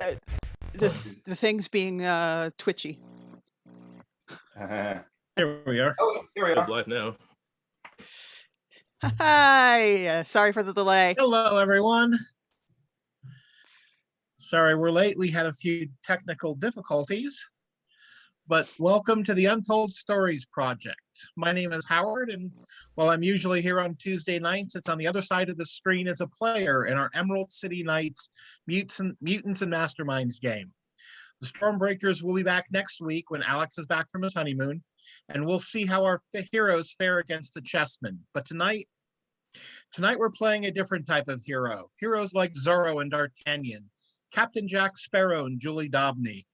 Uh, the thing's being twitchy. Here we are. Oh, here we It's are. live now. Hi, sorry for the delay. Hello, everyone. Sorry we're late. We had a few technical difficulties, but welcome to the Untold Stories Project. My name is Howard, and while I'm usually here on Tuesday nights, it's on the other side of the screen as a player in our Emerald City Knights Mutants and Masterminds game. The Stormbreakers will be back next week when Alex is back from his honeymoon, and we'll see how our heroes fare against the chessmen. But tonight we're playing a different type of hero. Heroes like Zorro and D'Artagnan, Captain Jack Sparrow and Julie Dobney,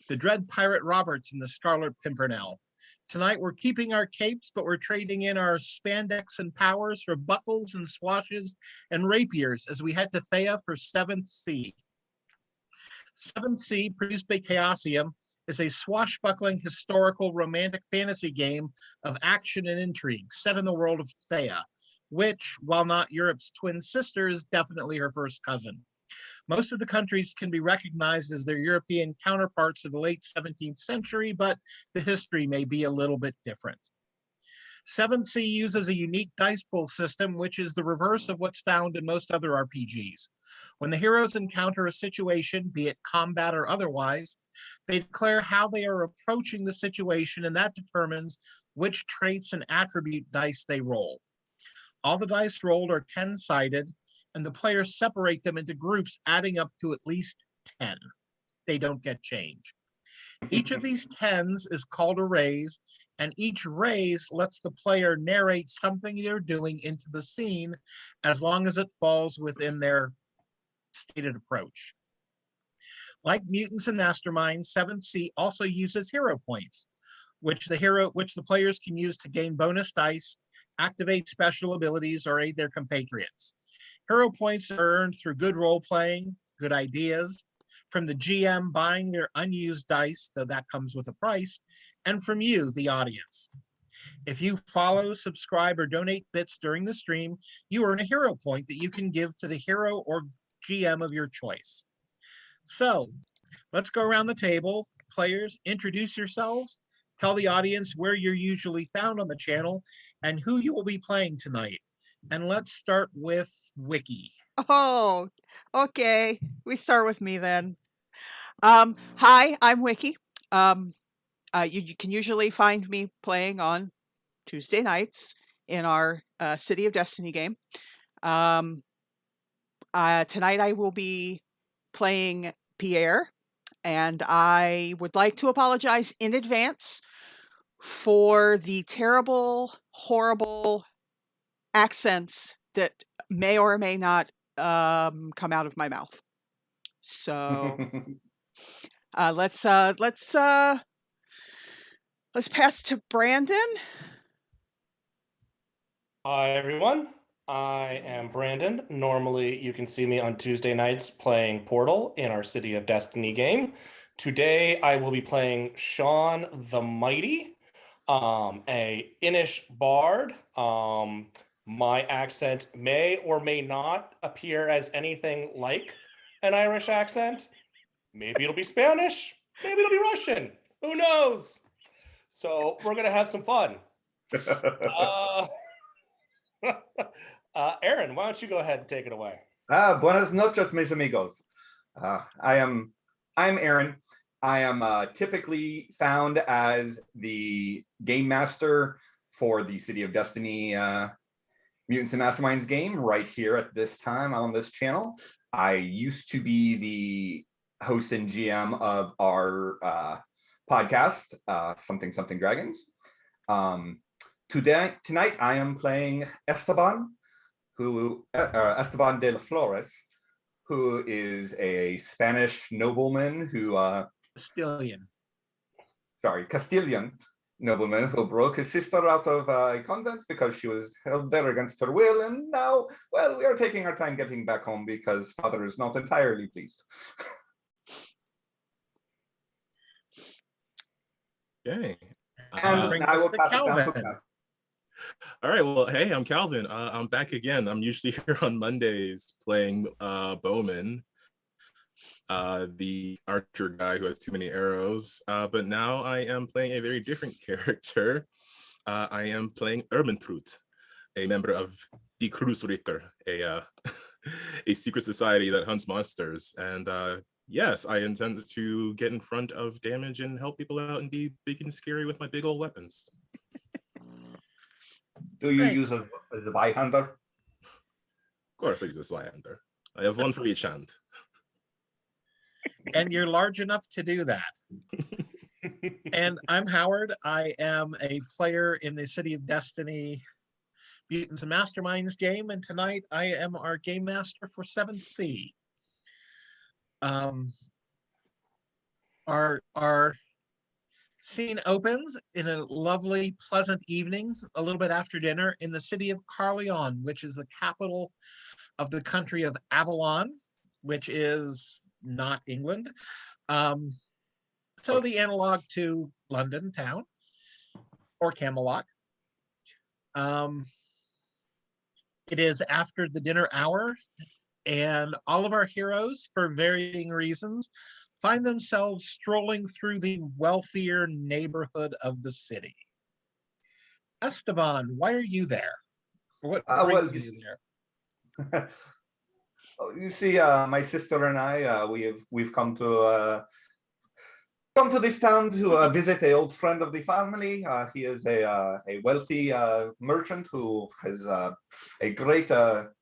the Dread Pirate Roberts and the Scarlet Pimpernel. Tonight we're keeping our capes, but we're trading in our spandex and powers for buckles and swashes and rapiers as we head to Thea for 7th Sea. 7th Sea, produced by Chaosium, is a swashbuckling historical romantic fantasy game of action and intrigue set in the world of Thea, which, while not Europe's twin sister, is definitely her first cousin. Most of the countries can be recognized as their European counterparts of the late 17th century, but the history may be a little bit different. 7th Sea uses a unique dice pool system, which is the reverse of what's found in most other RPGs. When the heroes encounter a situation, be it combat or otherwise, they declare how they are approaching the situation, and that determines which traits and attribute dice they roll. All the dice rolled are 10-sided, and the players separate them into groups adding up to at least 10. They don't get change. Each of these 10s is called a raise, and each raise lets the player narrate something they're doing into the scene as long as it falls within their stated approach. Like Mutants and Masterminds, 7th Sea also uses hero points, which the players can use to gain bonus dice, activate special abilities, or aid their compatriots. Hero points are earned through good role-playing, good ideas, from the GM buying their unused dice, though that comes with a price, and from you, the audience. If you follow, subscribe, or donate bits during the stream, you earn a hero point that you can give to the hero or GM of your choice. So, let's go around the table. Players, introduce yourselves, tell the audience where you're usually found on the channel, and who you will be playing tonight. And let's start with Wiki. Oh, okay. We start with me then. Hi, I'm Wiki. You can usually find me playing on Tuesday nights in our City of Destiny game. Tonight I will be playing Pierre, and I would like to apologize in advance for the terrible, horrible accents that may or may not come out of my mouth. So let's pass to Brandon. Hi, everyone. I am Brandon. Normally, you can see me on Tuesday nights playing Portal in our City of Destiny game. Today, I will be playing Sean the Mighty, a Innish bard. My accent may or may not appear as anything like an Irish accent. Maybe it'll be Spanish. Maybe it'll be Russian. Who knows? So we're going to have some fun. Aaron, why don't you go ahead and take it away? Buenas noches, mis amigos. I'm Aaron. I am typically found as the game master for the City of Destiny Mutants and Masterminds game right here at this time on this channel. I used to be the host and GM of our podcast, Something Something Dragons. Tonight I am playing Esteban, Esteban de las Flores, who is a Spanish nobleman who Castilian nobleman who broke his sister out of a convent because she was held there against her will, and now, well, we are taking our time getting back home because father is not entirely pleased. Okay. And I will pass it down to Calvin. All right. Well, hey, I'm Calvin. I'm back again. I'm usually here on Mondays playing Bowman. the archer guy who has too many arrows. But now I am playing a very different character. I am playing Ermentrud, a member of Die Kreuzritter, a secret society that hunts monsters. And yes, I intend to get in front of damage and help people out and be big and scary with my big old weapons. Do you Thanks. use a Zweihander? Of course, I use a Zweihander. I have one for each hand. And you're large enough to do that. And I'm Howard. I am a player in the City of Destiny Mutants and Masterminds game, and tonight I am our game master for 7th Sea. Our scene opens in a lovely, pleasant evening, a little bit after dinner, in the city of Carleon, which is the capital of the country of Avalon, which is not England. So the analog to London town or Camelot. It is after the dinner hour, and all of our heroes, for varying reasons, find themselves strolling through the wealthier neighborhood of the city. Esteban, why are you there? What brings you there? You see, my sister and I, we've come to this town to visit an old friend of the family. He is a wealthy merchant who is a great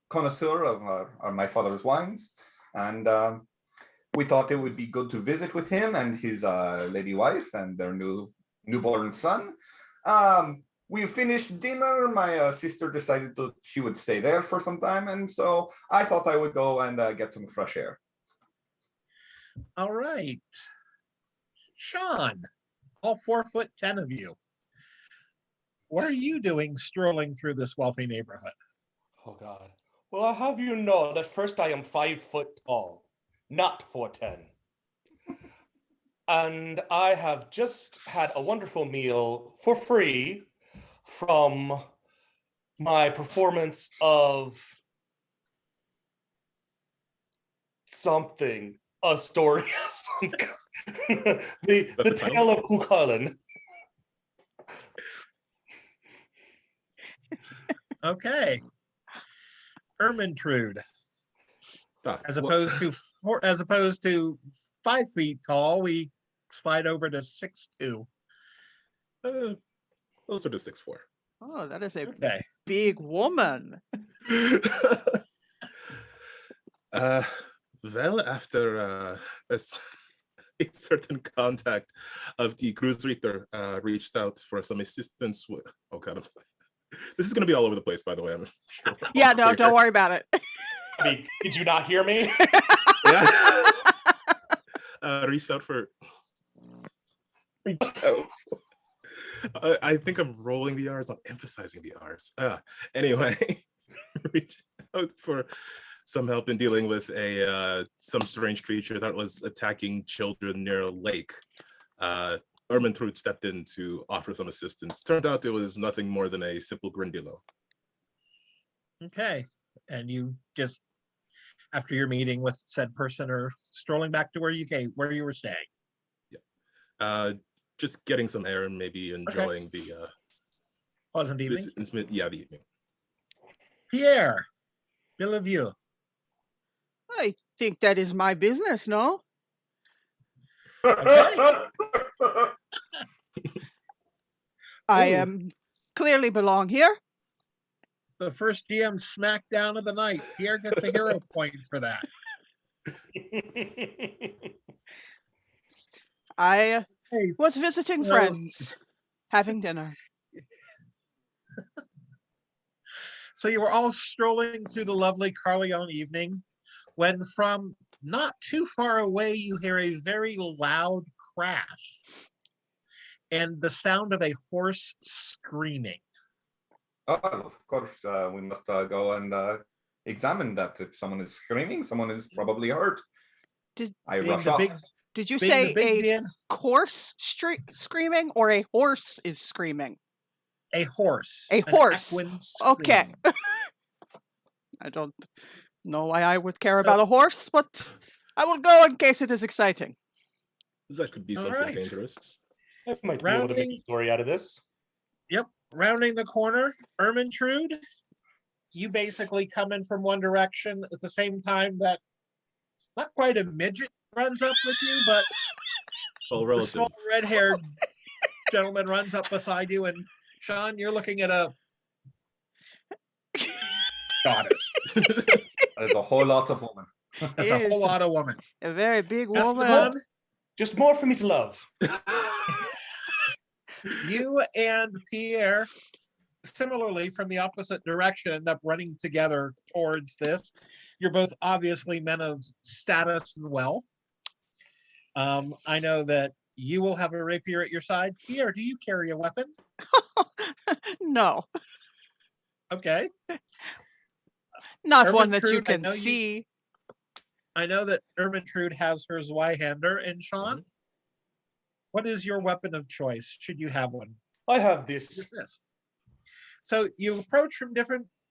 connoisseur of my father's wines, and we thought it would be good to visit with him and his lady wife and their newborn son. We finished dinner. My sister decided that she would stay there for some time, and so I thought I would go and get some fresh air. All right. Sean, all 4'10" of you. What are you doing strolling through this wealthy neighborhood? Oh God. Well, I'll have you know that first I am 5 foot tall, not 4'10". And I have just had a wonderful meal for free from my performance of something, a story of some kind. the Tale of Cuchulainn. Okay. Ermentrud, as opposed to 5 feet tall, we slide over to 6'2". Closer to 6'4". Oh, that is a Okay. big woman. Well, after a certain contact of the Kreuzritter reached out for some assistance with, oh God, this is going to be all over the place, by the way. I'm sure. Yeah, no, don't worry about it. I mean, did you not hear me? Yeah. Reached out for. I think I'm rolling the R's. I'm emphasizing the R's. Anyway, reached out for some help in dealing with some strange creature that was attacking children near a lake. Ermentrud stepped in to offer some assistance. Turned out it was nothing more than a simple Grindilo. Okay. And you just, after your meeting with said person, are strolling back to where you were staying. Yeah. Just getting some air and maybe enjoying the pleasant evening. The evening. Pierre, Bellevue. I think that is my business, no? Okay. I clearly belong here. The first GM smackdown of the night. Pierre gets a hero point for that. I Hey, was visiting friends, having dinner. so you were all strolling through the lovely Carleon evening when from not too far away you hear a very loud crash and the sound of a horse screaming. Oh, of course, we must go and examine that. If someone is screaming, someone is probably hurt. I rush off. Did you say a horse screaming or a horse is screaming? A horse. A horse. Okay. I don't know why I would care about a horse, but I will go in case it is exciting. That could be All something right. dangerous. I might be able to make Rounding- a story out of this. Yep. Rounding the corner, Ermintrude, you basically come in from one direction at the same time that not quite a midget runs up with you, but Well, the relative. small red-haired gentleman runs up beside you, and Sean, you're looking at a goddess. There's a whole lot of women. That's a whole Is lot of woman. a very big woman. Esteban, Just more for me to love. you and Pierre, similarly from the opposite direction, end up running together towards this. You're both obviously men of status and wealth. I know that you will have a rapier at your side. Pierre, do you carry a weapon? No, Okay. not one that you Ermintrude, I can know see. I know that Ermintrude has her Zweihander. And Sean, what is your weapon of choice, should you have one? I have this. What's this? So you approach from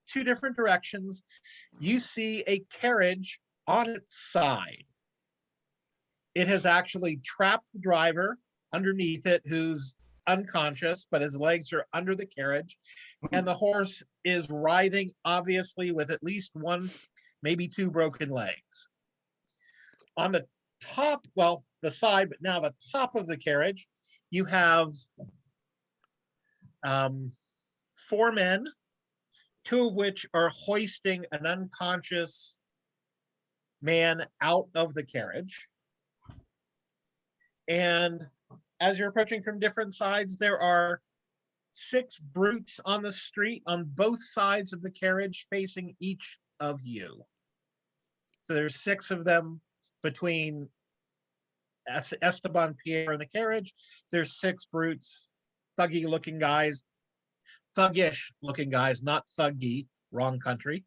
two different directions. You see a carriage on its side. It has actually trapped the driver underneath it, who's unconscious, but his legs are under the carriage. And the horse is writhing, obviously, with at least one, maybe two broken legs. On the top, well, the side, but now the top of the carriage, you have 4 men, 2 of which are hoisting an unconscious man out of the carriage. And as you're approaching from different sides, there are 6 brutes on the street on both sides of the carriage facing each of you. So there's 6 of them between Esteban, Pierre, and the carriage. There's 6 brutes, thuggy looking guys, thuggish looking guys, not thuggy, wrong country.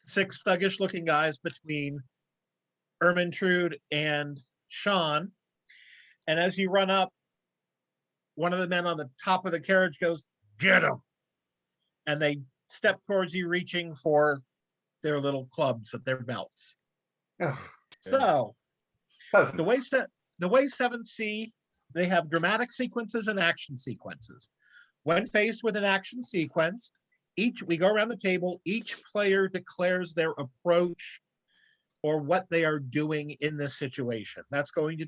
6 thuggish looking guys between Ermintrude and Sean. And as you run up, one of the men on the top of the carriage goes, "Get him!" And they step towards you, reaching for their little clubs at their belts. Ugh, So peasants. the way 7C, they have dramatic sequences and action sequences. When faced with an action sequence, we go around the table, each player declares their approach or what they are doing in this situation. That's going to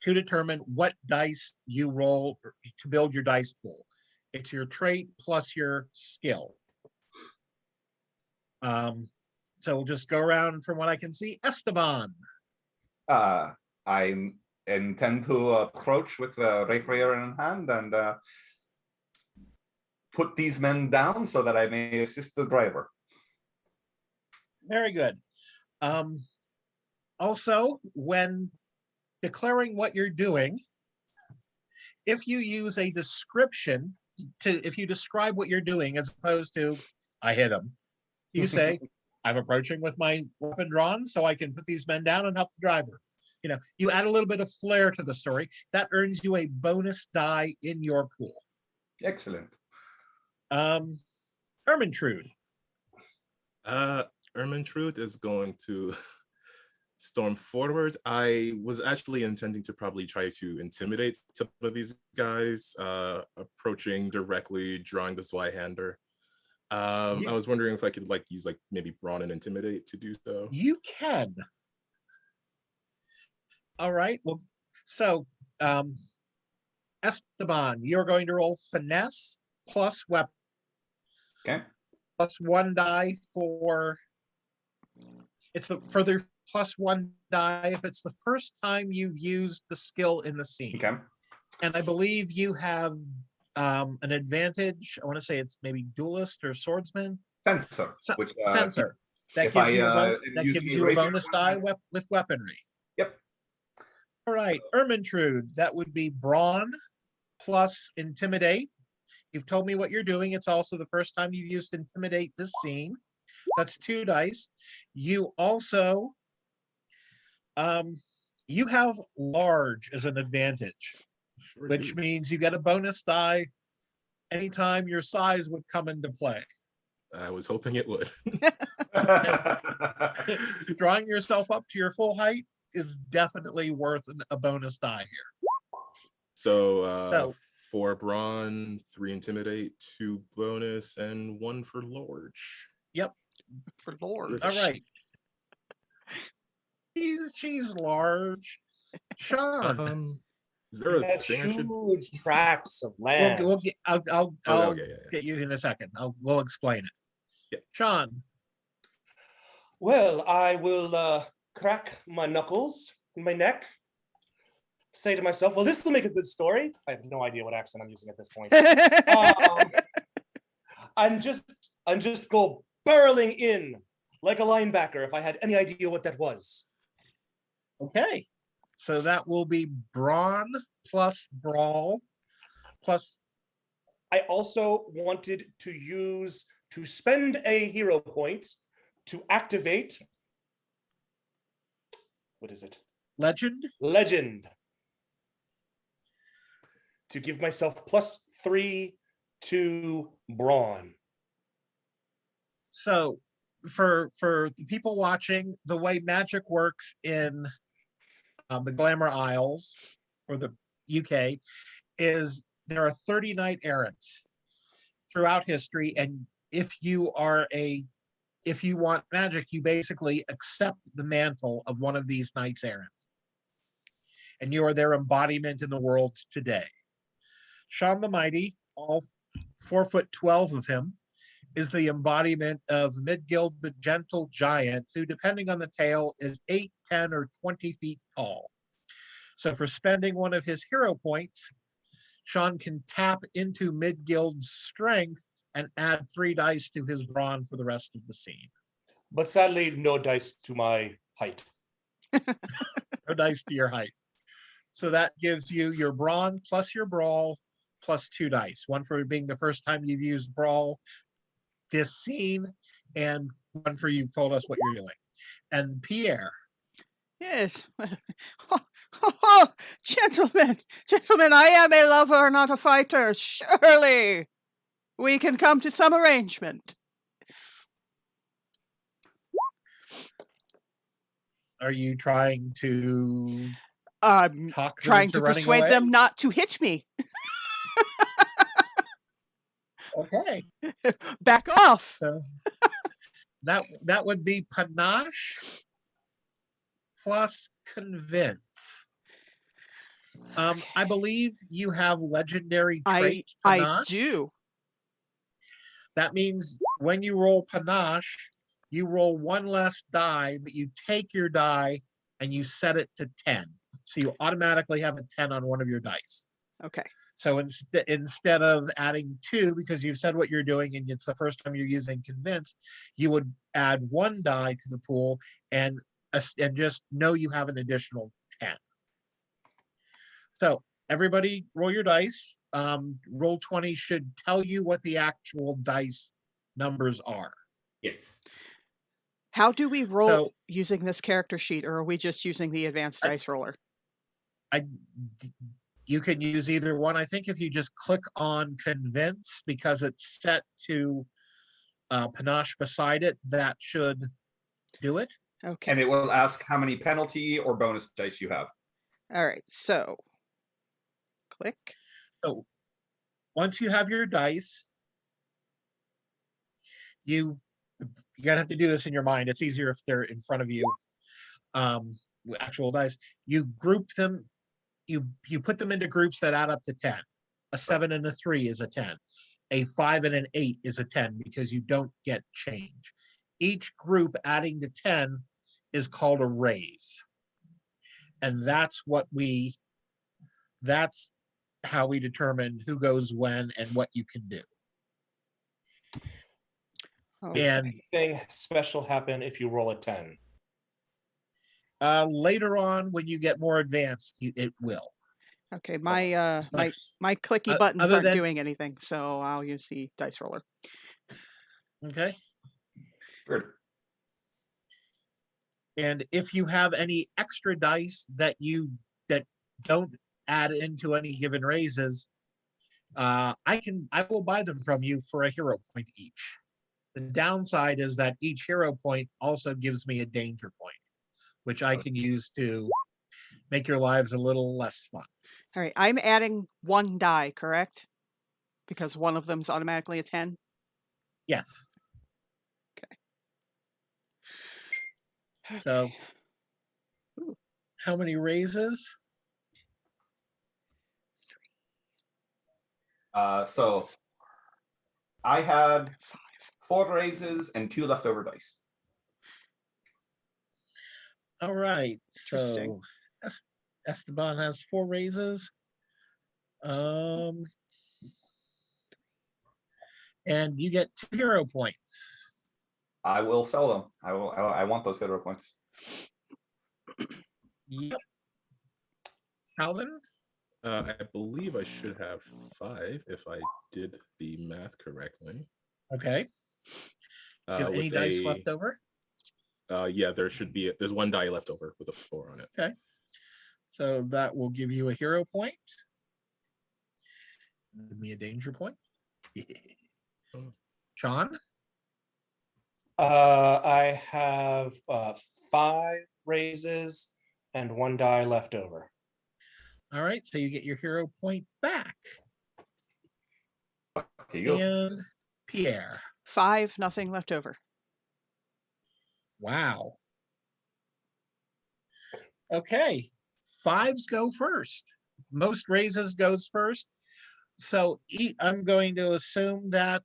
determine what dice you roll to build your dice pool. It's your trait plus your skill. So we'll just go around from what I can see. Esteban. I intend to approach with the rapier in hand and put these men down so that I may assist the driver. Very good. Also, when declaring what you're doing, if you use a description if you describe what you're doing as opposed to "I hit him," you say, "I'm approaching with my weapon drawn so I can put these men down and help the driver." You add a little bit of flair to the story. That earns you a bonus die in your pool. Excellent. Ermintrude. Ermintrude is going to storm forward. I was actually intending to probably try to intimidate some of these guys, approaching directly, drawing the Zweihander. I was wondering if I could use maybe brawn and intimidate to do so. You can. All right. Well, so Esteban, you're going to roll finesse plus weapon. Okay. Plus 1 die for further plus 1 die if it's the first time you've used the skill in the scene. Okay. And I believe you have an advantage. I want to say it's maybe duelist or swordsman. Fencer. So- Which Fencer. That if gives I, you am that using gives a you a rapier bonus in die hand- with weaponry. Yep. All right, Ermintrude, that would be brawn plus intimidate. You've told me what you're doing. It's also the first time you've used intimidate this scene. That's 2 dice. You also, you have large as an advantage, Sure which do. means you get a bonus die anytime your size would come into play. I was hoping it would. Drawing yourself up to your full height is definitely worth a bonus die here. So So 4 brawn, 3 intimidate, 2 bonus, and 1 for large. yep. For Lord. All right. She's large. Sean. Is there a That's thing I should? huge tracts of land. We'll get, I'll Okay, yeah. get you in a second. We'll explain it. Yeah. Sean. Well, I will crack my knuckles in my neck, say to myself, well, this will make a good story. I have no idea what accent I'm using at this point. And just go barreling in like a linebacker if I had any idea what that was. Okay. So that will be brawn plus brawl plus. I also wanted to spend a hero point to activate, what is it? Legend. Legend. To give myself +3 to brawn. So for the people watching, the way magic works in the Glamour Isles or the UK is there are 30 knight errants throughout history, and if you want magic, you basically accept the mantle of one of these knights errants, and you are their embodiment in the world today. Sean the Mighty, all 4'12" of him, is the embodiment of Midgild the Gentle Giant, who, depending on the tale, is 8, 10, or 20 feet tall. So for spending one of his hero points, Sean can tap into Midgild's strength and add 3 dice to his brawn for the rest of the scene. But sadly, no dice to my height. No dice to your height. So that gives you your brawn plus your brawl plus 2 dice. 1 for being the first time you've used brawl this scene, and 1 for you've told us what you're doing. And Pierre. Yes. Gentlemen, I am a lover, not a fighter. Surely we can come to some arrangement. Are you trying to talk Trying to to persuade away? them not to hit me. Okay. Back off. So that would be panache plus convince. I believe you have legendary trait I panache. do. That means when you roll panache, you roll 1 less die, but you take your die and you set it to 10. So you automatically have a 10 on one of your dice. Okay. So instead of adding 2, because you've said what you're doing and it's the first time you're using convince, you would add 1 die to the pool and just know you have an additional 10. So everybody roll your dice. Roll 20 should tell you what the actual dice numbers are. Yes. How do we roll using this character sheet, or are we just using the advanced dice roller? You can use either one. I think if you just click on convince, because it's set to panache beside it, that should do it. Okay. And it will ask how many penalty or bonus dice you have. All right. So click. So once you have your dice, you're gonna have to do this in your mind. It's easier if they're in front of you. Actual dice. You group them. You put them into groups that add up to 10. A 7 and a 3 is a 10. A 5 and an 8 is a 10 because you don't get change. Each group adding to 10 is called a raise. And that's how we determine who goes when and what you can do. Okay. And anything special happen if you roll a 10? Later on, when you get more advanced, it will. Okay, my clicky other buttons aren't than- doing anything, so I'll use the dice roller. Okay. Good. And if you have any extra dice that don't add into any given raises, I will buy them from you for a hero point each. The downside is that each hero point also gives me a danger point, which I can use to make your lives a little less fun. All right, I'm adding 1 die, correct? Because one of them's automatically a 10. Yes. Okay. So, Okay. Ooh, how many raises? 3, So I had 5. 4 raises and 2 leftover dice. All right. Interesting. So Esteban has 4 raises. And you get 2 hero points. I will sell them. I want those hero points. Yep. Calvin? I believe I should have 5 if I did the math correctly. Okay. Do you have any dice left over? Yeah, there's 1 die left over with a 4 on it. Okay. So that will give you a hero point. Give me a danger point. Sean? I have 5 raises and 1 die left over. All right. So you get your hero point back. Here you go. And Pierre. 5, nothing left over. Wow. Okay. 5s go first. Most raises goes first. So I'm going to assume that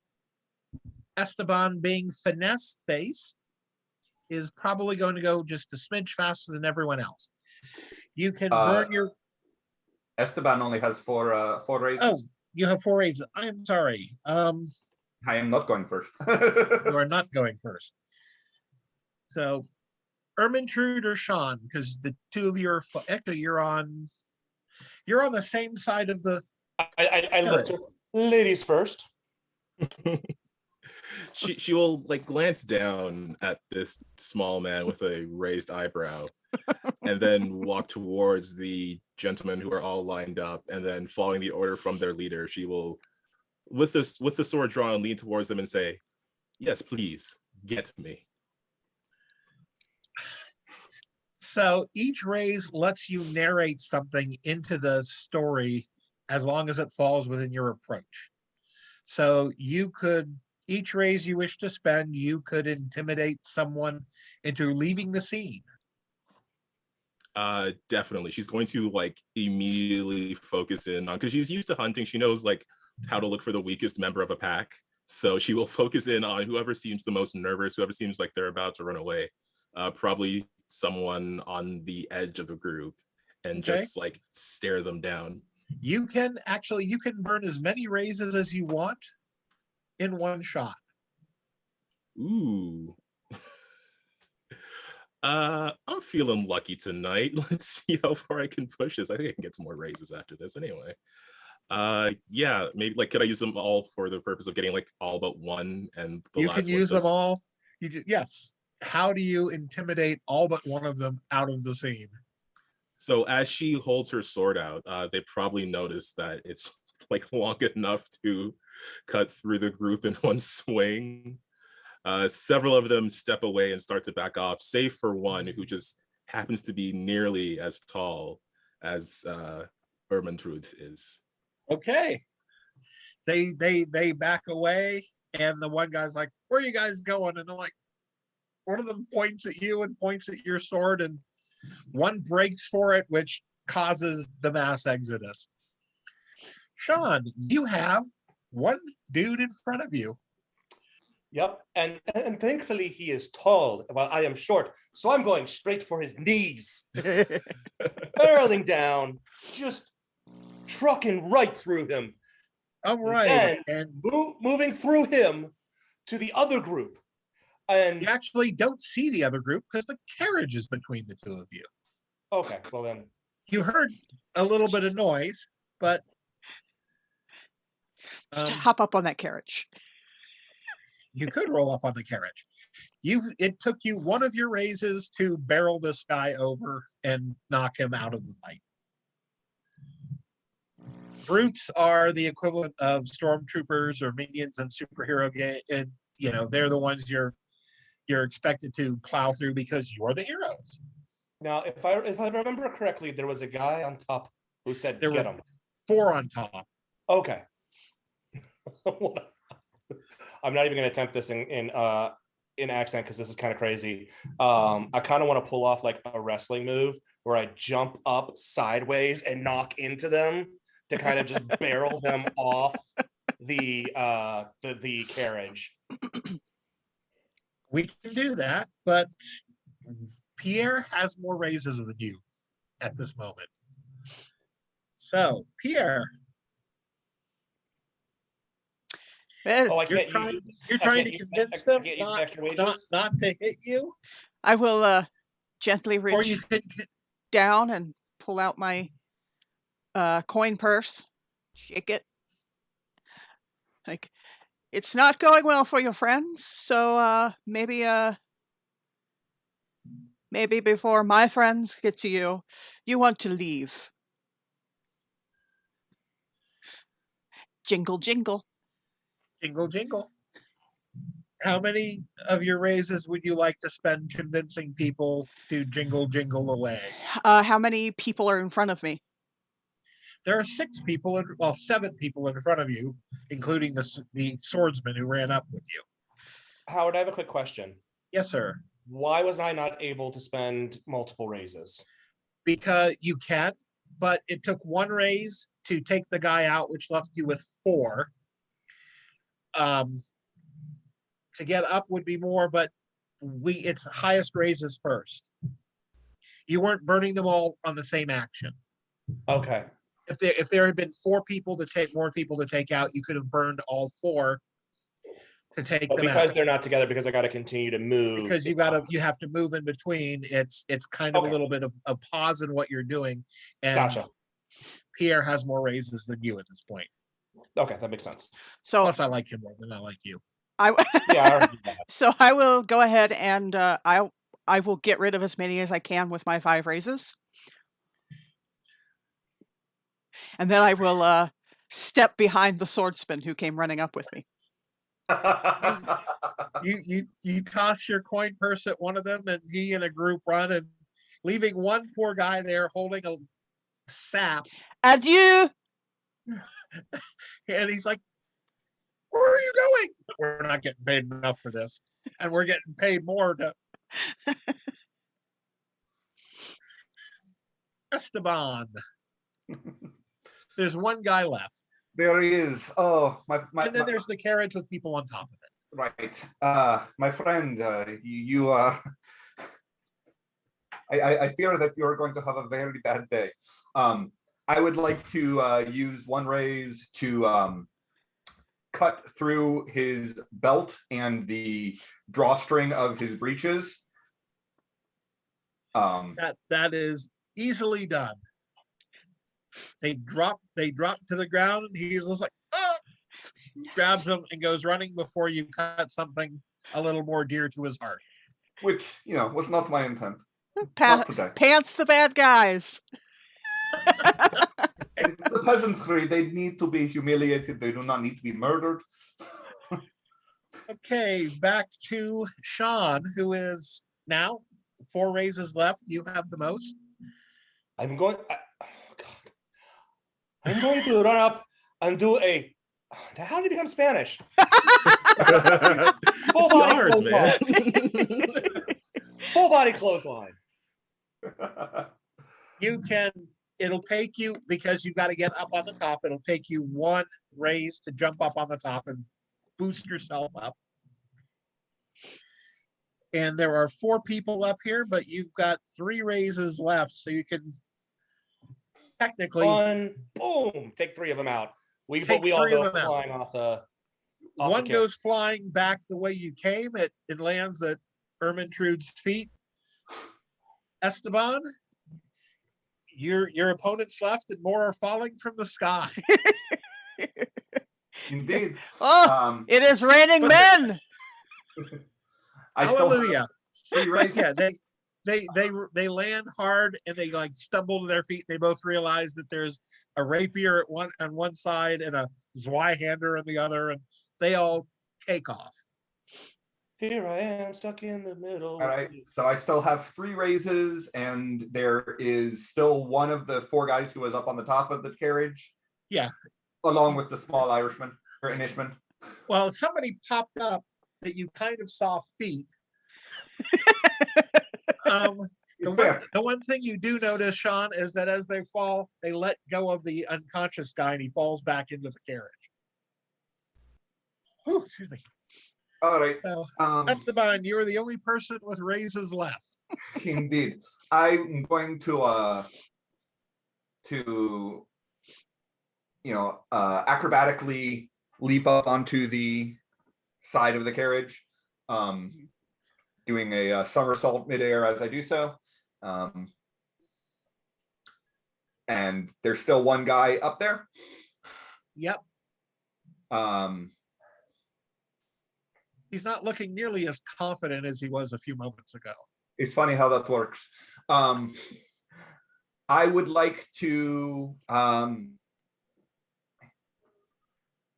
Esteban, being finesse based, is probably going to go just a smidge faster than everyone else. You can burn your. Esteban only has 4 raises. Oh, you have 4 raises. I'm sorry. I am not going first. You are not going first. So, Ermintrude or Sean, because the two of you are actually you're on the same side of the. I looked to ladies first. She will like glance down at this small man with a raised eyebrow and then walk towards the gentlemen who are all lined up, and then following the order from their leader, she will with the sword drawn lean towards them and say, "Yes, please, get me." So each raise lets you narrate something into the story as long as it falls within your approach. So each raise you wish to spend, you could intimidate someone into leaving the scene. Definitely. She's going to like immediately focus in on, because she's used to hunting. She knows like how to look for the weakest member of a pack. So she will focus in on whoever seems the most nervous, whoever seems like they're about to run away. Probably someone on the edge of the group, and just like stare them down. You can burn as many raises as you want in one shot. Ooh. I'm feeling lucky tonight. Let's see how far I can push this. I think I can get some more raises after this anyway. Yeah, maybe like could I use them all for the purpose of getting like all but 1, and the you last can use just... them all. Yes. How do you intimidate all but one of them out of the scene? So as she holds her sword out, they probably notice that it's like long enough to cut through the group in one swing. Several of them step away and start to back off, save for one who just happens to be nearly as tall as Ermintrude is. Okay. They back away, and the one guy's like, "Where are you guys going?" And they're like, one of them points at you and points at your sword, and one breaks for it, which causes the mass exodus. Sean, you have one dude in front of you. Yep, and thankfully he is tall while I am short, so I'm going straight for his knees, barreling down, just trucking right through him. All right, and moving through him to the other group. And you actually don't see the other group because the carriage is between the two of you. Okay, well then. You heard a little bit of noise, but just hop up on that carriage. You could roll up on the carriage. It took you one of your raises to barrel this guy over and knock him out of the fight. Brutes are the equivalent of stormtroopers or minions in superhero they're the ones you're expected to plow through because you're the heroes. Now, if I remember correctly, there was a guy on top who said, There "Get were him." 4 on top. Okay. I'm not even going to attempt this in accent because this is kind of crazy. I kind of want to pull off like a wrestling move where I jump up sideways and knock into them to kind of just barrel them off the carriage. We can do that, but Pierre has more raises than you at this moment. So, Pierre, Well, Oh, I you're can't trying use. you're I trying can't to use convince I them can't use not, extra not wages? not to hit you, I will gently or you reach can. down and pull out my coin purse, shake it. Like, it's not going well for your friends, so maybe before my friends get to you, you want to leave. Jingle, jingle. Jingle, jingle. How many of your raises would you like to spend convincing people to jingle, jingle away? How many people are in front of me? There are 6 people, 7 people in front of you, including the swordsman who ran up with you. Howard, I have a quick question. Yes, sir. Why was I not able to spend multiple raises? Because you can, but it took 1 raise to take the guy out, which left you with 4. To get up would be more, but it's highest raises first. You weren't burning them all on the same action. Okay. If there had been 4 people to take, more people to take out, you could have burned all 4 to take But them because out. they're not together, because I got to continue to move. Because you have to move in between. It's kind of a little bit of a pause in what you're doing. And Gotcha. Pierre has more raises than you at this point. Okay, that makes sense. So Plus, I like him more than I like you. Yeah, I already did that. so I will go ahead and I will get rid of as many as I can with my 5 raises. And then I will step behind the swordsman who came running up with me. You toss your coin purse at one of them, and he and a group run, and leaving one poor guy there holding a sap. Adieu. And he's like, "Where are you going?" We're not getting paid enough for this, and we're getting paid more to Esteban. There's one guy left. There he is. Oh, And then there's the carriage with people on top of it. right. My friend, you I fear that you're going to have a very bad day. I would like to use 1 raise to cut through his belt and the drawstring of his breeches. That is easily done. They drop to the ground, and he's just like, "Oh!" Grabs them and goes running before you cut something a little more dear to his heart. Which, was not my intent. Not today. Pants the bad guys. The peasantry, they need to be humiliated. They do not need to be murdered. Okay, back to Sean, who is now 4 raises left. You have the most. I'm going to run up and do a. How did he become Spanish? It's the R's, man. Full body clothesline. It'll take you, because you've got to get up on the top, it'll take you 1 raise to jump up on the top and boost yourself up. And there are 4 people up here, but you've got 3 raises left, so you can technically boom, take 3 of them out. We Take all 3 of go them out. flying off the. one goes flying back the way you came. It lands at Ermintrude's feet. Esteban, your opponent's left, and more are falling from the sky. Indeed. Oh, it is raining men. I still Hallelujah. have 3 raises. Yeah, they land hard, and they like stumble to their feet. They both realize that there's a rapier on one side and a Zweihander on the other, and they all take off. Here I am stuck in the middle. All right. So I still have 3 raises, and there is still one of the 4 guys who was up on the top of the carriage. Yeah. Along with the small Irishman or Englishman. Well, somebody popped up that you kind of saw feet. The one thing you do notice, Sean, is that as they fall, they let go of the unconscious guy and he falls back into the carriage. Ooh, excuse me. All right. So, Esteban, you're the only person with raises left. Indeed. I'm going to acrobatically leap up onto the side of the carriage, doing a somersault midair as I do so. And there's still one guy up there. Yep. He's not looking nearly as confident as he was a few moments ago. It's funny how that works. I would like to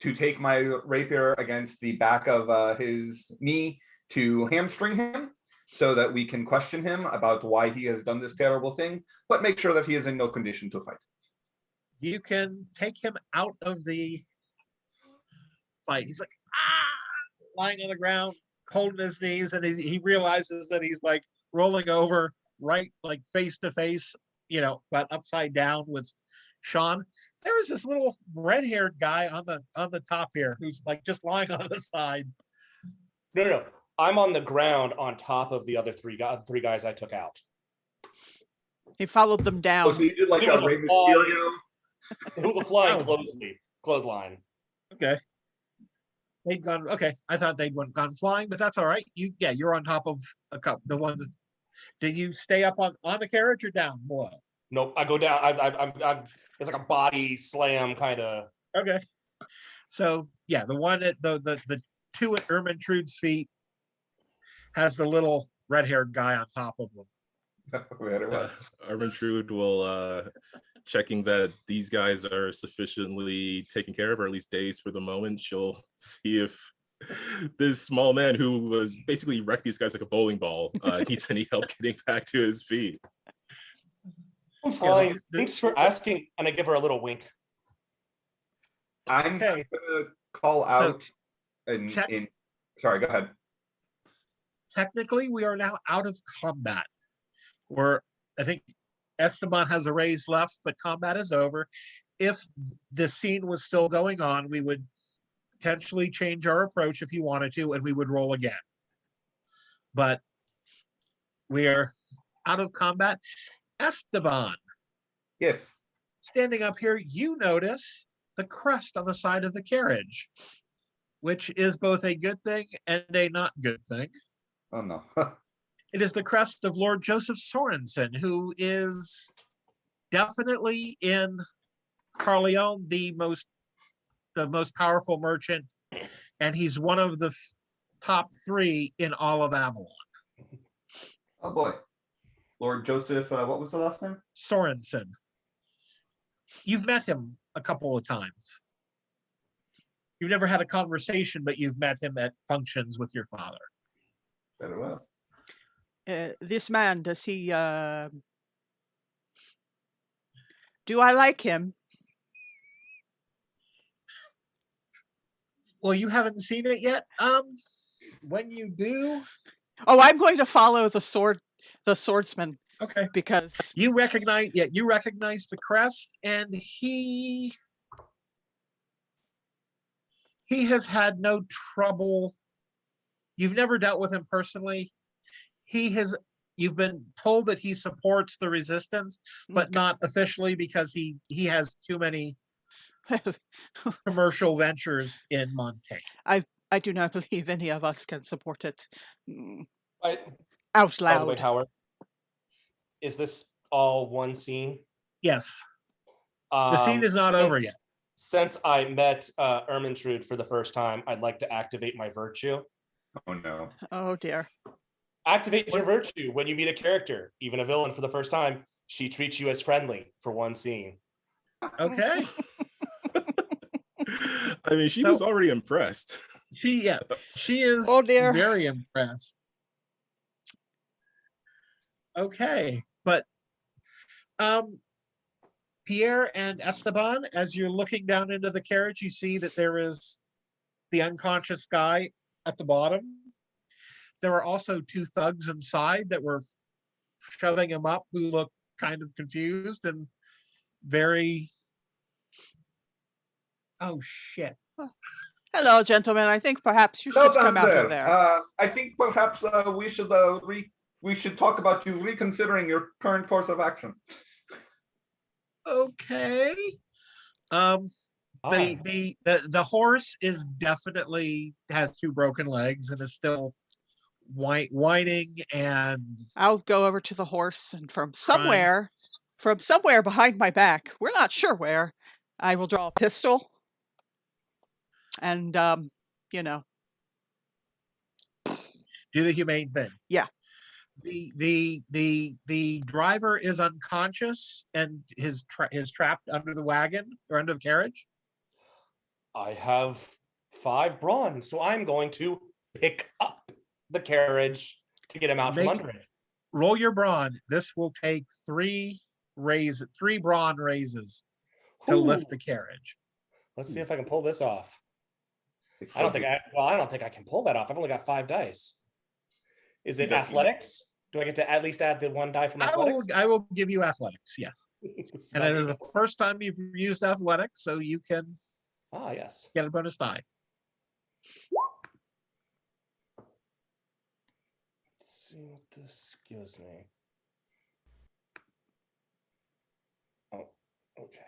take my rapier against the back of his knee to hamstring him so that we can question him about why he has done this terrible thing, but make sure that he is in no condition to fight. You can take him out of the fight. He's like, lying on the ground, holding his knees, and he realizes that he's like rolling over right, like face to face, but upside down with Sean. There is this little red-haired guy on the top here who's like just lying on the side. No. I'm on the ground on top of the other three guys I took out. He followed them down. Oh, so you did like a Rey Mysterio? It was a flying clothesline. Okay. They'd gone. Okay, I thought they'd gone flying, but that's all right. You're on top of a couple. The ones. Did you stay up on the carriage or down below? Nope, I go down. I'm it's like a body slam kind of. Okay. So yeah, the one at the 2 at Ermintrude's feet has the little red-haired guy on top of them. Ermintrude will checking that these guys are sufficiently taken care of, or at least dazed for the moment. She'll see if this small man who was basically wrecked these guys like a bowling ball needs any help getting back to his feet. I'm fine. Thanks for asking. And I give her a little wink. I'm going to call out sorry, go ahead. Technically, we are now out of combat. I think Esteban has a raise left, but combat is over. If the scene was still going on, we would potentially change our approach if you wanted to, and we would roll again. But we are out of combat. Esteban. Yes. Standing up here, you notice the crest on the side of the carriage, which is both a good thing and a not good thing. Oh, no. It is the crest of Lord Joseph Sorensen, who is definitely in Carleon the most powerful merchant, and he's one of the top 3 in all of Avalon. Oh boy. Lord Joseph, what was the last name? Sorensen. You've met him a couple of times. You've never had a conversation, but you've met him at functions with your father. Very well. This man, does he do I like him? Well, you haven't seen it yet. When you do, I'm going to follow the swordsman. Okay. Because you recognize the crest, and he has had no trouble. You've never dealt with him personally. You've been told that he supports the resistance, but not officially, because he has too many commercial ventures in Montaigne. I do not believe any of us can support it. By Out the loud. way, Howard, is this all one scene? Yes. The scene is not over yet. Since I met Ermintrude for the first time, I'd like to activate my virtue. Oh, no. Oh, dear. Activate your virtue when you meet a character, even a villain for the first time. She treats you as friendly for one scene. Okay. I mean, she was already impressed. She is Oh dear. very impressed. Okay, but Pierre and Esteban, as you're looking down into the carriage, you see that there is the unconscious guy at the bottom. There are also two thugs inside that were shoving him up who look kind of confused and very. Oh shit. Hello, gentlemen. I think perhaps you Well should come done, out of sir. there. I think perhaps we should talk about you reconsidering your current course of action. Okay. The horse is definitely has two broken legs and is still whining and I'll go over to the horse, and from crying. somewhere behind my back, we're not sure where, I will draw a pistol and, you know, Do the humane thing. yeah. The driver is unconscious and is trapped under the wagon or under the carriage. I have 5 brawn, so I'm going to pick up the carriage to get him out from Make- under it. Roll your brawn. This will take three brawn raises to lift the carriage. Let's see if I can pull this off. I don't think I can pull that off. I've only got 5 dice. Is it athletics? Do I get to at least add the 1 die from athletics? I will give you athletics, yes. And it is the first time you've used athletics, so you can yes. get a bonus die. Let's see what this gives me. Oh, okay.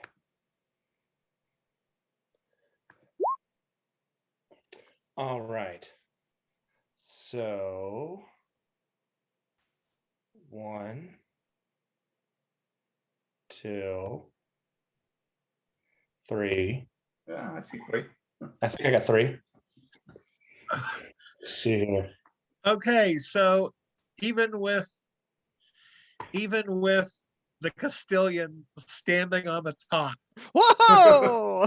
All right. So 1, 2, 3. Yeah, I see 3. I think I got 3. Let's see here. Okay, so even with the Castilian standing on the top, Whoa!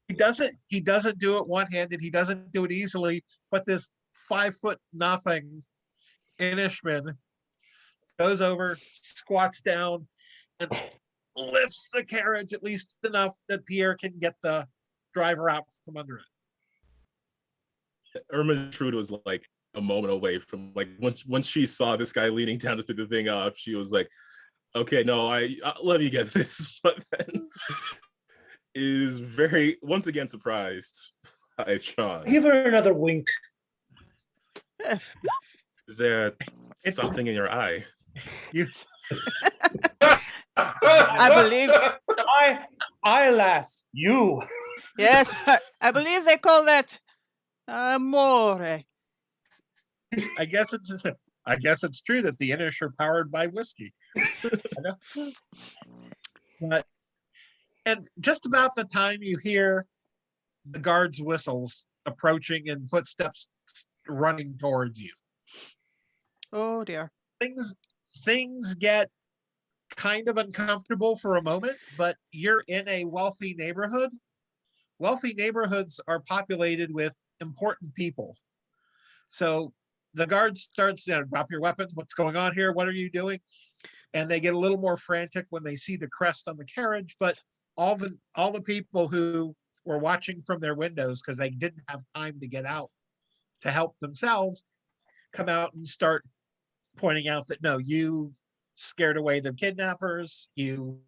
he doesn't do it one-handed, he doesn't do it easily, but this 5'0" Inishman goes over, squats down, and lifts the carriage at least enough that Pierre can get the driver out from under it. Ermentrude was like a moment away from like once she saw this guy leaning down to pick the thing up, she was like, okay, no, let me get this. But then is very once again surprised by Sean. Give her another wink. Is there something in your eye? You I believe, I last you. yes, I believe they call that amore. I guess it's true that the Inish are powered by whiskey. But and just about the time you hear the guards' whistles approaching and footsteps running towards you, Oh dear. things get kind of uncomfortable for a moment, but you're in a wealthy neighborhood. Wealthy neighborhoods are populated with important people. So the guard starts, drop your weapons. What's going on here? What are you doing? And they get a little more frantic when they see the crest on the carriage. But all the people who were watching from their windows because they didn't have time to get out to help themselves come out and start pointing out that no, you scared away the kidnappers, you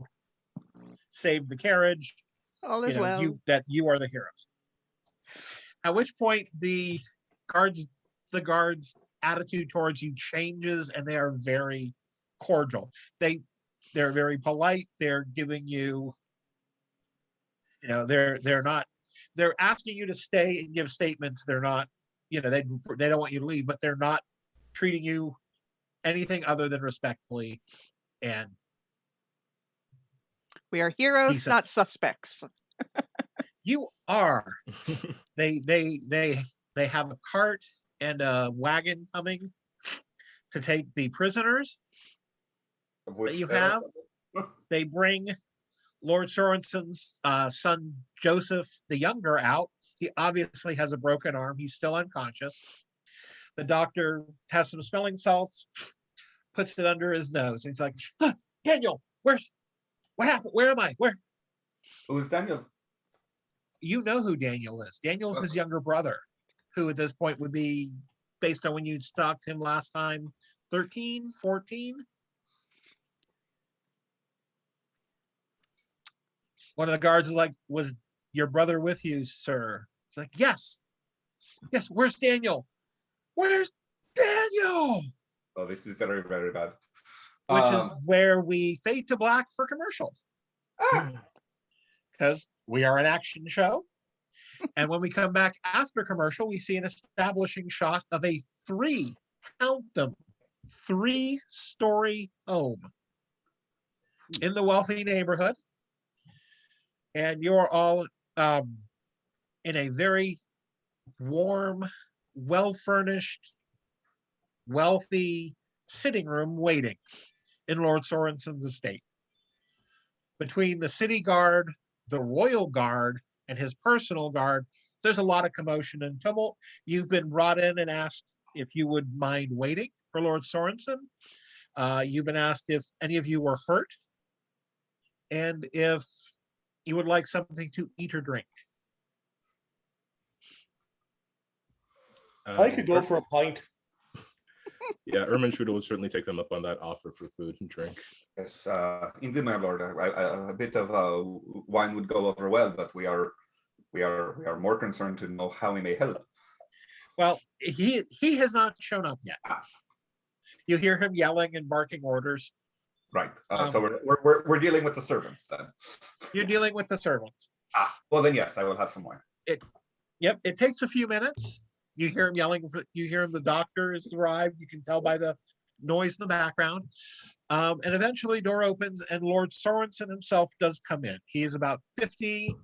saved the carriage, All is well. you are the heroes. At which point the guards attitude towards you changes and they are very cordial. They're very polite. They're giving you, they're asking you to stay and give statements. They're not, they don't want you to leave, but they're not treating you anything other than respectfully. And We are heroes, decent. not suspects. You are. They have a cart and a wagon coming to take the prisoners that you have. They bring Lord Sorensen's son Joseph the Younger out. He obviously has a broken arm. He's still unconscious. The doctor has some smelling salts, puts it under his nose. And he's like, Daniel, what happened? Where am I? Where? Who's Daniel? You know who Daniel is. Daniel's his younger brother, who at this point would be, based on when you stalked him last time, 13, 14. One of the guards is like, was your brother with you, sir? It's like, yes. Yes, where's Daniel? Where's Daniel? Oh, this is very, very bad. Which is where we fade to black for commercial. Because we are an action show. And when we come back after commercial, we see an establishing shot of a count them, 3-story home in the wealthy neighborhood. And you're all in a very warm, well-furnished, wealthy sitting room waiting in Lord Sorensen's estate. Between the city guard, the royal guard, and his personal guard, there's a lot of commotion and tumult. You've been brought in and asked if you would mind waiting for Lord Sorensen. You've been asked if any of you were hurt and if you would like something to eat or drink. I could go for a pint. Yeah, Ermenstrude will certainly take them up on that offer for food and drink. Yes, indeed, my lord. A bit of wine would go over well, but we are more concerned to know how we may help. Well, he has not shown up yet. You hear him yelling and barking orders. Right. So we're dealing with the servants then. You're dealing with the servants. Well then, yes, I will have some wine. Yep. It takes a few minutes. You hear him yelling. You hear him. The doctor has arrived. You can tell by the noise in the background. And eventually, door opens, and Lord Sorensen himself does come in. He is about 50.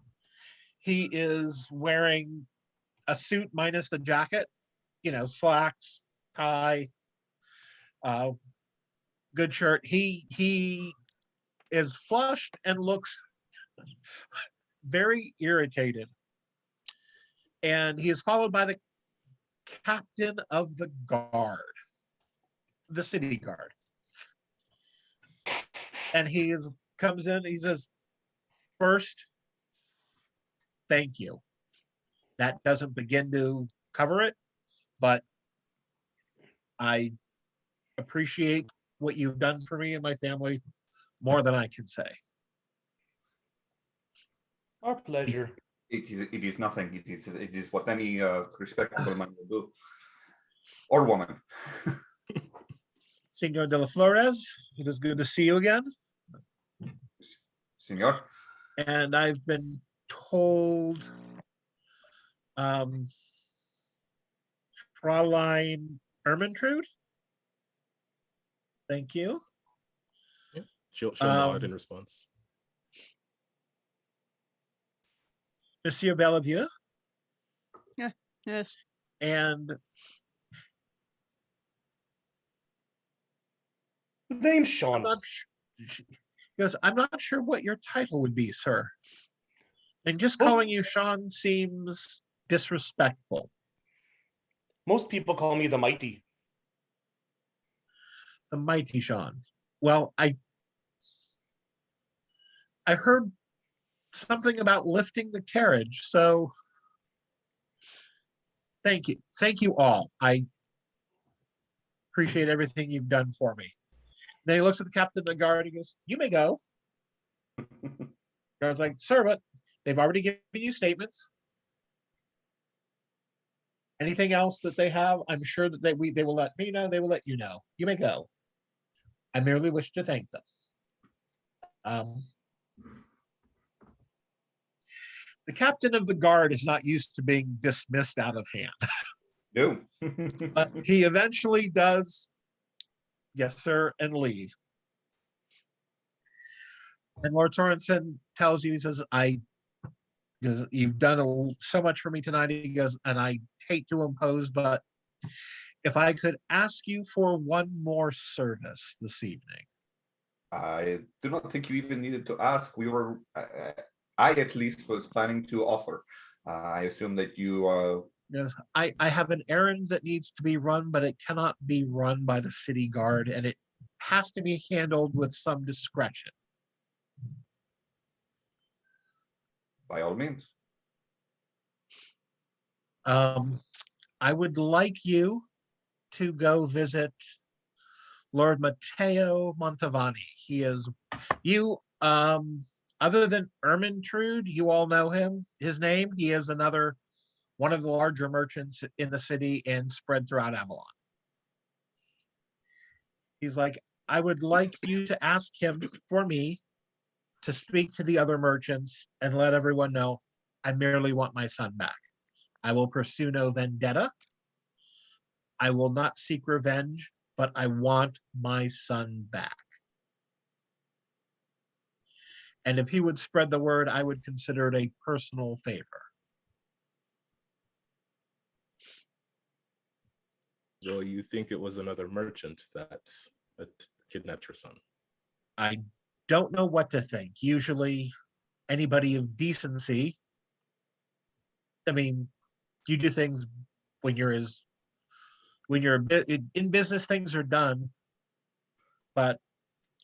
He is wearing a suit minus the jacket. Slacks, tie, good shirt. He is flushed and looks very irritated. And he is followed by the captain of the guard, the city guard. And he comes in, he says, first, thank you. That doesn't begin to cover it, but I appreciate what you've done for me and my family more than I can say. Our pleasure. It is nothing. It is what any respectable man will do, or woman. Senor de la Flores, it is good to see you again. Senor. And I've been told Fraulein Ermentrude. Thank you. Yeah. She'll nod in response. Monsieur Bellevue. Yeah, yes. And The name's Sean. I'm not sure what your title would be, sir. And just calling you Sean seems disrespectful. Most people call me the Mighty. The mighty Sean. Well, I heard something about lifting the carriage, so thank you. Thank you all. I appreciate everything you've done for me. Then he looks at the captain of the guard. He goes, "You may go." Guard's like, "Sir, but they've already given you statements. Anything else that they have, I'm sure that they will let me know. They will let you know. You may go. I merely wish to thank them." The captain of the guard is not used to being dismissed out of hand. No. But he eventually does, yes, sir, and leave. And Lord Sorensen tells you, he says, you've done so much for me tonight. He goes, and I hate to impose, but if I could ask you for one more service this evening. I do not think you even needed to ask. I at least was planning to offer. I assume that you Yes, I have an errand that needs to be run, but it cannot be run by the city guard, and it has to be handled with some discretion. by all means. I would like you to go visit Lord Matteo Montavani. He is you. Other than Ermintrude, you all know him. His name. He is another one of the larger merchants in the city and spread throughout Avalon. He's like, I would like you to ask him for me to speak to the other merchants and let everyone know I merely want my son back. I will pursue no vendetta. I will not seek revenge, but I want my son back. And if he would spread the word, I would consider it a personal favor. So you think it was another merchant that kidnapped your son? I don't know what to think. Usually, anybody of decency, I mean, you do things when you're in business, things are done, but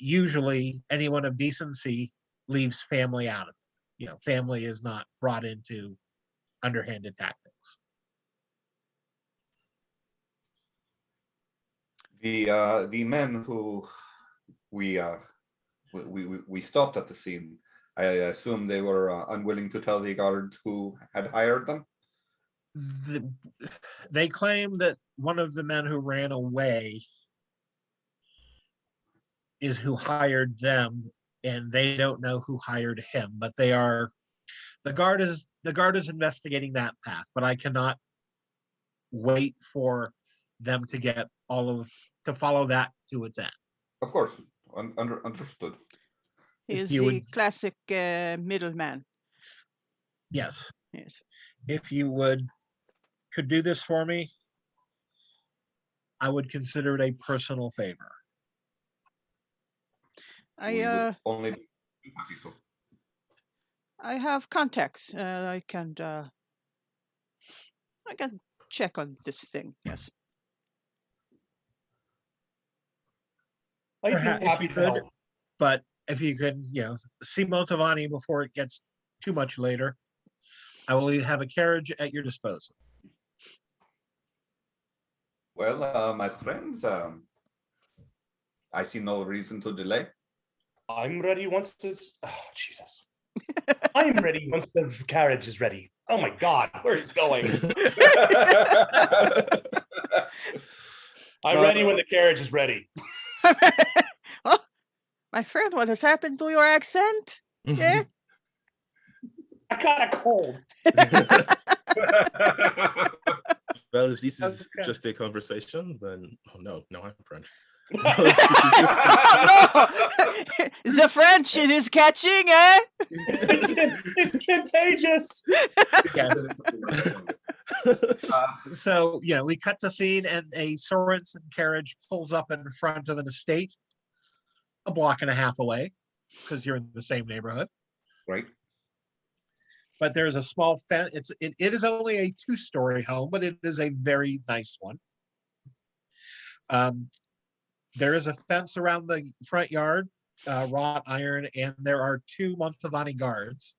usually anyone of decency leaves family out of it. You know, family is not brought into underhanded tactics. The men who we we stopped at the scene. I assume they were unwilling to tell the guards who had hired them. They claim that one of the men who ran away is who hired them, and they don't know who hired him. But they are the guard is investigating that path. But I cannot wait for them to get to follow that to its end. Of course, understood. He's you the would- classic middleman. Yes, Yes. if you could do this for me, I would consider it a personal favor. We would I only be happy to. I have contacts. I can check on this thing. Yes. I'd be Perhaps if happy you to could, help. but if you could, see Montavani before it gets too much later, I will have a carriage at your disposal. Well, my friends, I see no reason to delay. I'm ready once it's. Oh, Jesus. I'm ready once the carriage is ready. Oh my God, where's it going? I'm ready when the carriage is ready. Oh, my friend, what has happened to your accent? Yeah. I got a cold. Well, if this is Okay. just a conversation, then no, I'm French. No, the French it is catching, eh? It's contagious. Yes. So, we cut to scene and a Sorensen carriage pulls up in front of an estate a block and a half away because you're in the same neighborhood. Right. But there's a small fence. It is only a 2-story home, but it is a very nice one. There is a fence around the front yard, wrought iron, and there are 2 Montavani guards.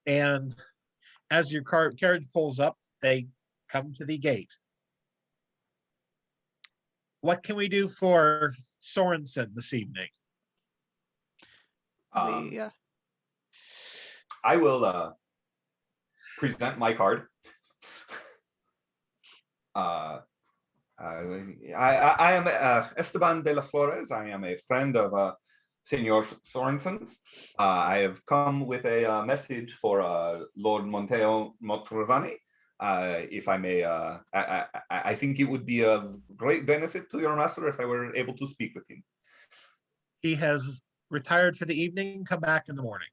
And as your carriage pulls up, they come to the gate. What can we do for Sorensen this evening? We, I will present my card. I am Esteban de la Flores. I am a friend of Senor Sorensen's. I have come with a message for Lord Monteo Montravani. If I may, I think it would be of great benefit to your master if I were able to speak with him. He has retired for the evening, come back in the morning.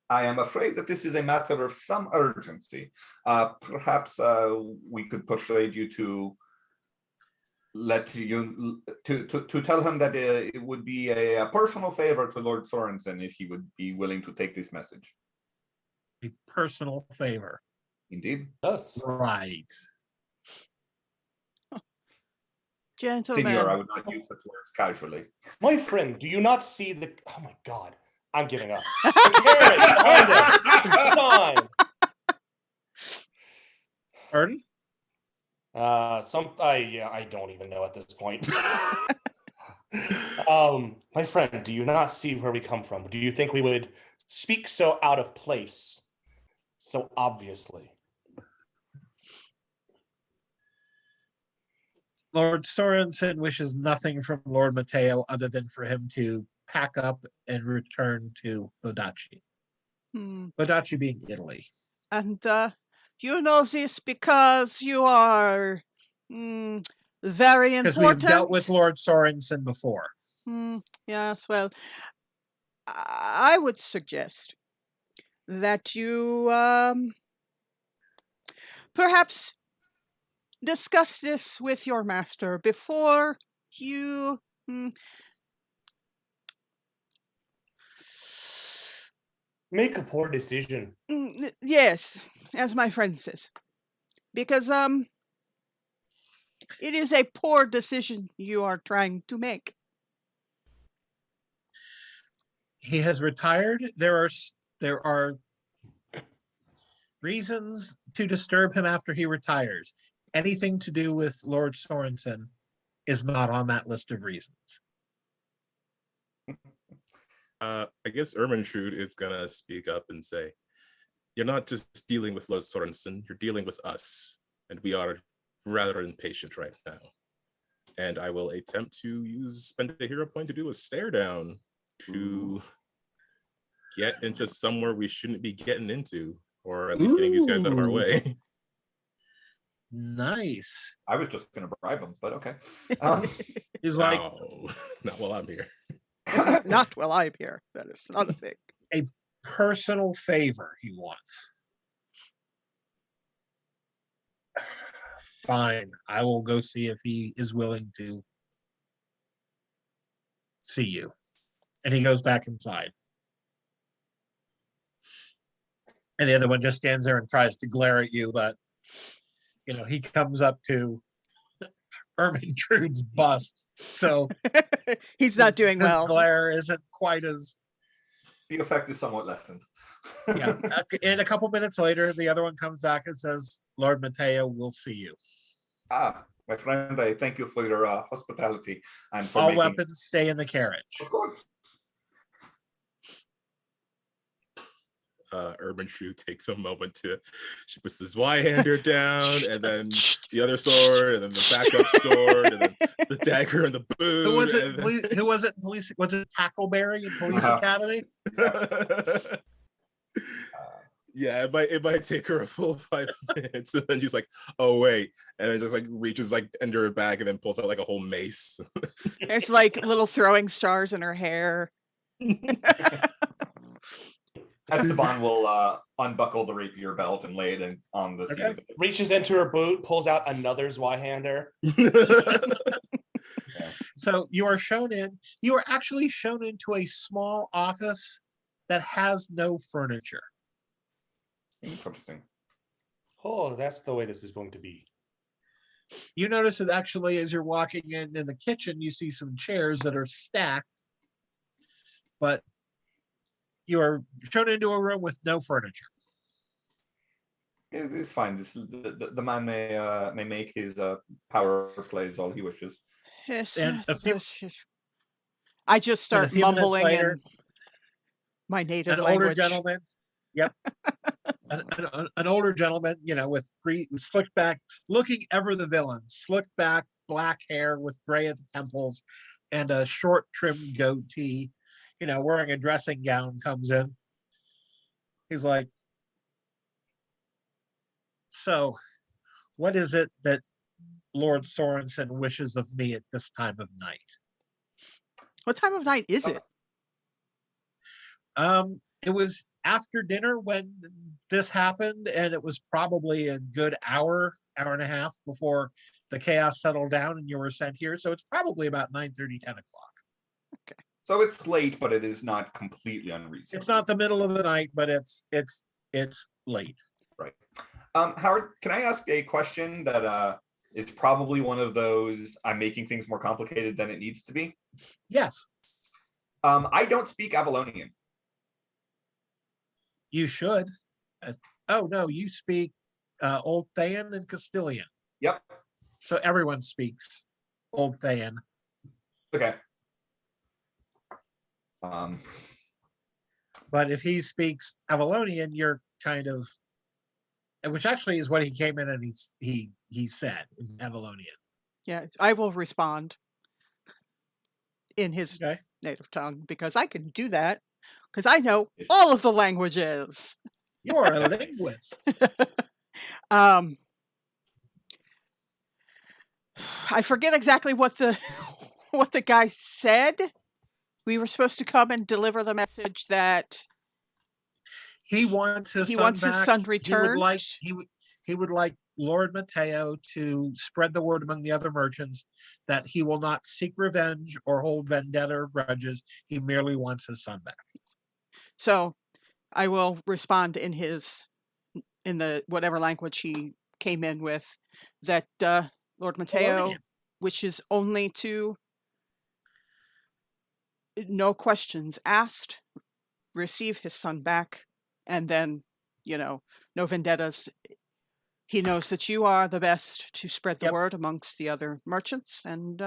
I am afraid that this is a matter of some urgency. Perhaps we could persuade you to tell him that it would be a personal favor to Lord Sorensen if he would be willing to take this message. A personal favor. Indeed. Yes. Right. Gentlemen. Senior, I would not use such words casually. My friend, do you not see the? Oh my God, I'm giving up. The carriage behind us. Sign. Pardon? I don't even know at this point. My friend, do you not see where we come from? Do you think we would speak so out of place, so obviously? Lord Sorensen wishes nothing from Lord Mateo other than for him to pack up and return to Lodacci. Lodacci being Italy. And you know this because you are very Because we have important. dealt with Lord Sorensen before. Yes, well, I would suggest that you perhaps discuss this with your master before you Make a poor decision. yes, as my friend says, because it is a poor decision you are trying to make. He has retired. There are reasons to disturb him after he retires. Anything to do with Lord Sorensen is not on that list of reasons. I guess Ermentrude is gonna speak up and say, "You're not just dealing with Lord Sorensen, you're dealing with us, and we are rather impatient right now." And I will attempt to spend a hero point to do a stare down to get into somewhere we shouldn't be getting into, or at least getting these guys out of our way. Nice. I was just going to bribe him, but okay. He's like, No, not while I'm here. Not while I'm here. That is not a thing. a personal favor he wants. Fine. I will go see if he is willing to see you. And he goes back inside. And the other one just stands there and tries to glare at you, but he comes up to Ermentrude's bust. So He's not doing his well. glare isn't quite as. The effect is somewhat lessened. Yeah. And a couple minutes later, the other one comes back and says, Lord Mateo will see you. My friend, I thank you for your hospitality and for All weapons stay in the carriage. Of course. Ermentrude takes a moment she puts the Zweihander down, and then the other sword, and then the backup sword, and then the dagger and the boot. Who was it? Who was it? Police? Was it Tackleberry in Police Academy? Yeah, it might take her a full 5 minutes, and then she's like, "Oh wait," and then just like reaches like under her bag and then pulls out like a whole mace. There's like little throwing stars in her hair. Esteban will unbuckle the rapier belt and lay it on the seat. Okay. Reaches into her boot, pulls out another Zweihander. So you are actually shown into a small office that has no furniture. Interesting. Oh, that's the way this is going to be. You notice that actually as you're walking in the kitchen, you see some chairs that are stacked, but you are shown into a room with no furniture. It's fine. The man may make his power plays all he wishes. Yes, And I just start mumbling later, in my native language. Older gentleman. Yep. An older gentleman, with slicked back, looking ever the villain, slicked back, black hair with gray at the temples, and a short trimmed goatee, wearing a dressing gown, comes in. He's like, "So, what is it that Lord Sorensen wishes of me at this time of night?" What time of night is it? It was after dinner when this happened, and it was probably a good hour and a half before the chaos settled down and you were sent here. So it's probably about 9:30, 10 o'clock. Okay. So it's late, but it is not completely unreasonable. It's not the middle of the night, but it's it's late. Right. Howard, can I ask a question that is probably one of those I'm making things more complicated than it needs to be? Yes, I don't speak Avalonian. you should. Oh no, you speak Old Thayan and Castilian. Yep. So everyone speaks Old Thayan. Okay. But if he speaks Avalonian, you're kind of, which actually is what he came in and he said in Avalonian. Yeah, I will respond in his Okay. native tongue because I can do that because I know all of the languages. You are a linguist. um, I forget exactly what the what the guy said. We were supposed to come and deliver the message that He wants his he son wants back. his son He returned. would like Lord Matteo to spread the word among the other merchants that he will not seek revenge or hold vendetta or grudges. He merely wants his son back. So I will respond in the whatever language he came in with that Lord Matteo Avalonian. wishes only to, no questions asked, receive his son back, and then, no vendettas. He knows that you are the best to spread the Yep. word amongst the other merchants and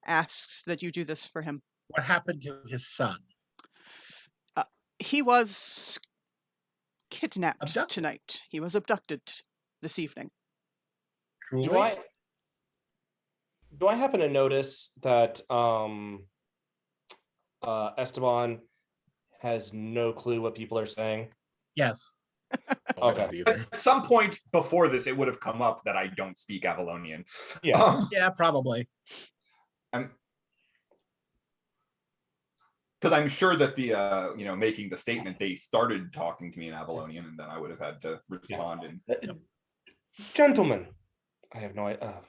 asks that you do this for him. What happened to his son? He was kidnapped Abducted. tonight. He was abducted this evening. Truly? Do I happen to notice that Esteban has no clue what people are saying? Yes. Oh, I Okay. don't either. At some point before this, it would have come up that I don't speak Avalonian. Yeah. Yeah, probably. Because I'm sure that the making the statement, they started talking to me in Avalonian, and then I would have had to respond. And Gentlemen, I have no idea.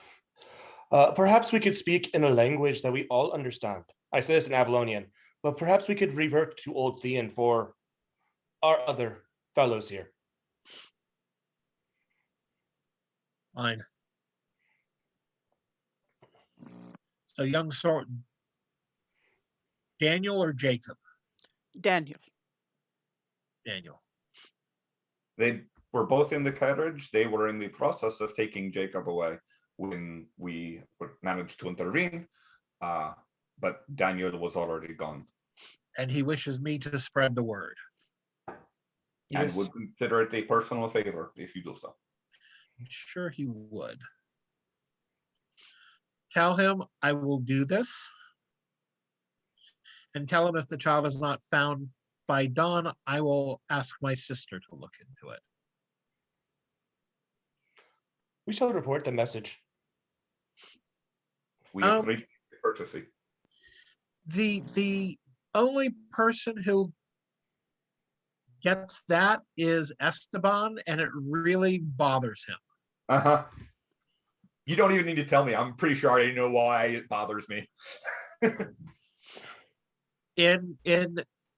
Perhaps we could speak in a language that we all understand. I say this in Avalonian, but perhaps we could revert to Old Thean for our other fellows here. Fine. So young sword, Daniel or Jacob? Daniel. Daniel. they were both in the carriage. They were in the process of taking Jacob away when we managed to intervene, but Daniel was already gone. And he wishes me to spread the word. And would consider it a personal favor if you do so. I'm sure he would. Tell him I will do this. And tell him if the child is not found by dawn, I will ask my sister to look into it. We shall report the message. We appreciate the courtesy. The only person who gets that is Esteban, and it really bothers him. Uh-huh. You don't even need to tell me. I'm pretty sure I already know why it bothers me. In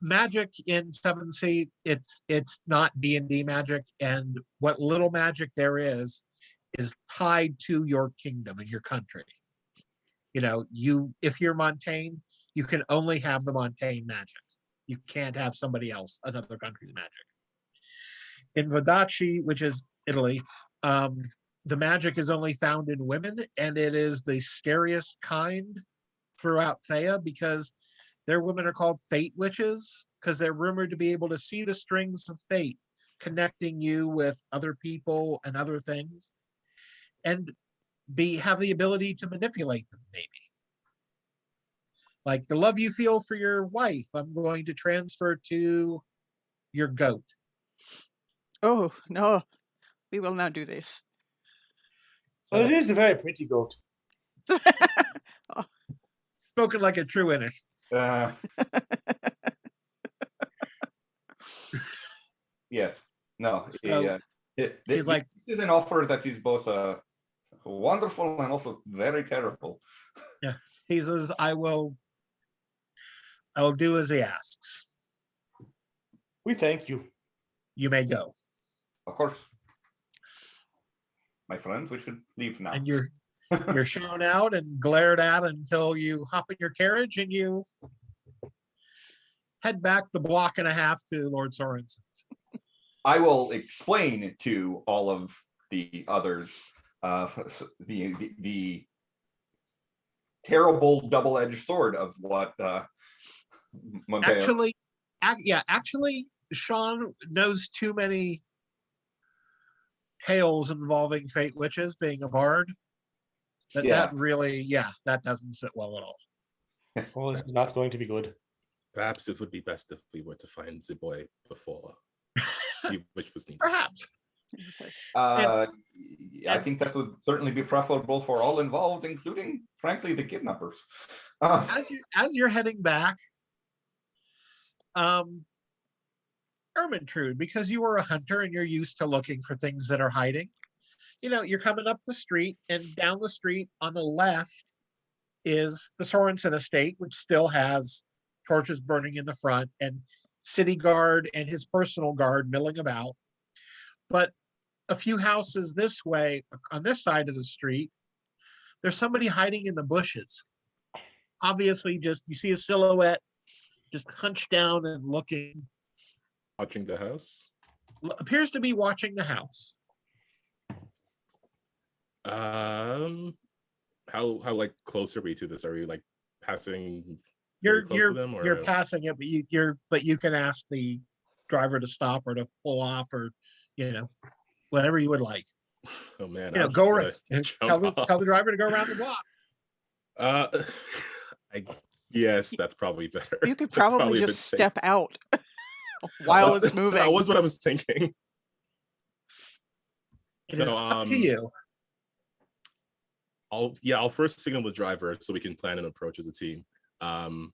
magic in 7th, it's not D&D magic, and what little magic there is tied to your kingdom and your country. If you're Montaigne, you can only have the Montaigne magic. You can't have somebody else, another country's magic. In Vodacce, which is Italy, the magic is only found in women, and it is the scariest kind throughout Thea because their women are called fate witches because they're rumored to be able to see the strings of fate connecting you with other people and other things, and have the ability to manipulate them, maybe. Like the love you feel for your wife, I'm going to transfer to your goat. Oh, no, we will not do this. So, Well, it is a very pretty goat. spoken like a true Innish. Yes. No. So, he's like, this is an offer that is both wonderful and also very terrible. yeah. He says, I will do as he asks. We thank you. You may go. Of course. My friends, we should leave now. And you're shown out and glared at until you hop in your carriage and you head back the block and a half to Lord Sorensen's. I will explain to all of the others the terrible double-edged sword of what Monteo. Actually, Sean knows too many tales involving fate witches being a bard. That really, that doesn't sit well at all. Well, it's not going to be good. Perhaps it would be best if we were to find the boy before, see which was needed. Perhaps. I think that would certainly be preferable for all involved, including, frankly, the kidnappers. As you're heading back, Ermintrude, because you were a hunter and you're used to looking for things that are hiding, you're coming up the street, and down the street on the left is the Sorensen estate, which still has torches burning in the front and city guard and his personal guard milling about. But a few houses this way, on this side of the street, there's somebody hiding in the bushes. Obviously, just you see a silhouette just hunched down and looking. Watching the house? Appears to be watching the house. How like close are we to this? Are we like passing? You're close to them, or? You're passing it, but you can ask the driver to stop or to pull off, or whatever you would like. Oh man, go around. Tell the driver to go around the block. I guess that's probably better. You could probably just step out while it's moving. That was what I was thinking. It is up to you. I'll first signal the driver so we can plan an approach as a team. I'll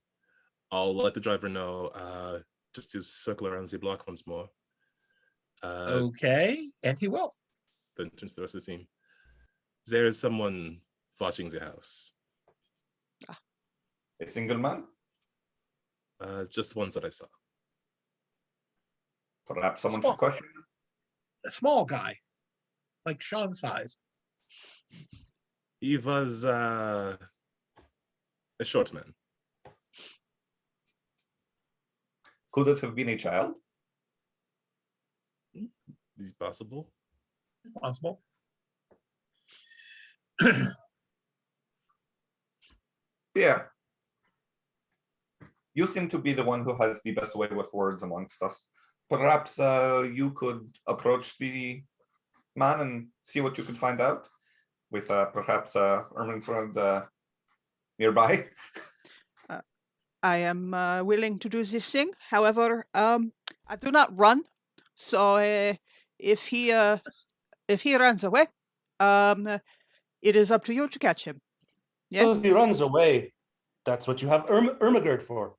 let the driver know just to circle around the block once more. Okay, and he will. Then turn to the rest of the team. There is someone watching the house. A single man? Just ones that I saw. Perhaps someone should question him? A small guy, like Sean's size. He was a short man. Could it have been a child? Is it possible? It's possible. Yeah. You seem to be the one who has the best way with words amongst us. Perhaps you could approach the man and see what you could find out with perhaps Ermintrude nearby. I am willing to do this thing. However, I do not run, so if he runs away, it is up to you to catch him. Yeah. Well, if he runs away, that's what you have Ermagerd for.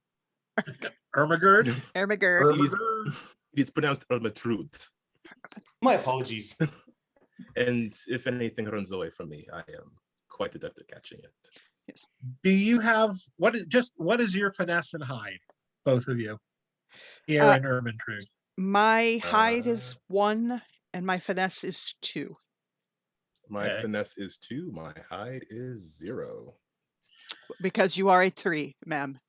Ermagerd? Ermagerd. It is pronounced Ermintrude. My apologies. And if anything runs away from me, I am quite adept at catching it. Yes. Do you have what is your finesse and hide, both of you? Pierre and Ermintrude. My hide is 1 and my finesse is 2. My finesse is 2, my hide is 0. Because you are a 3, ma'am.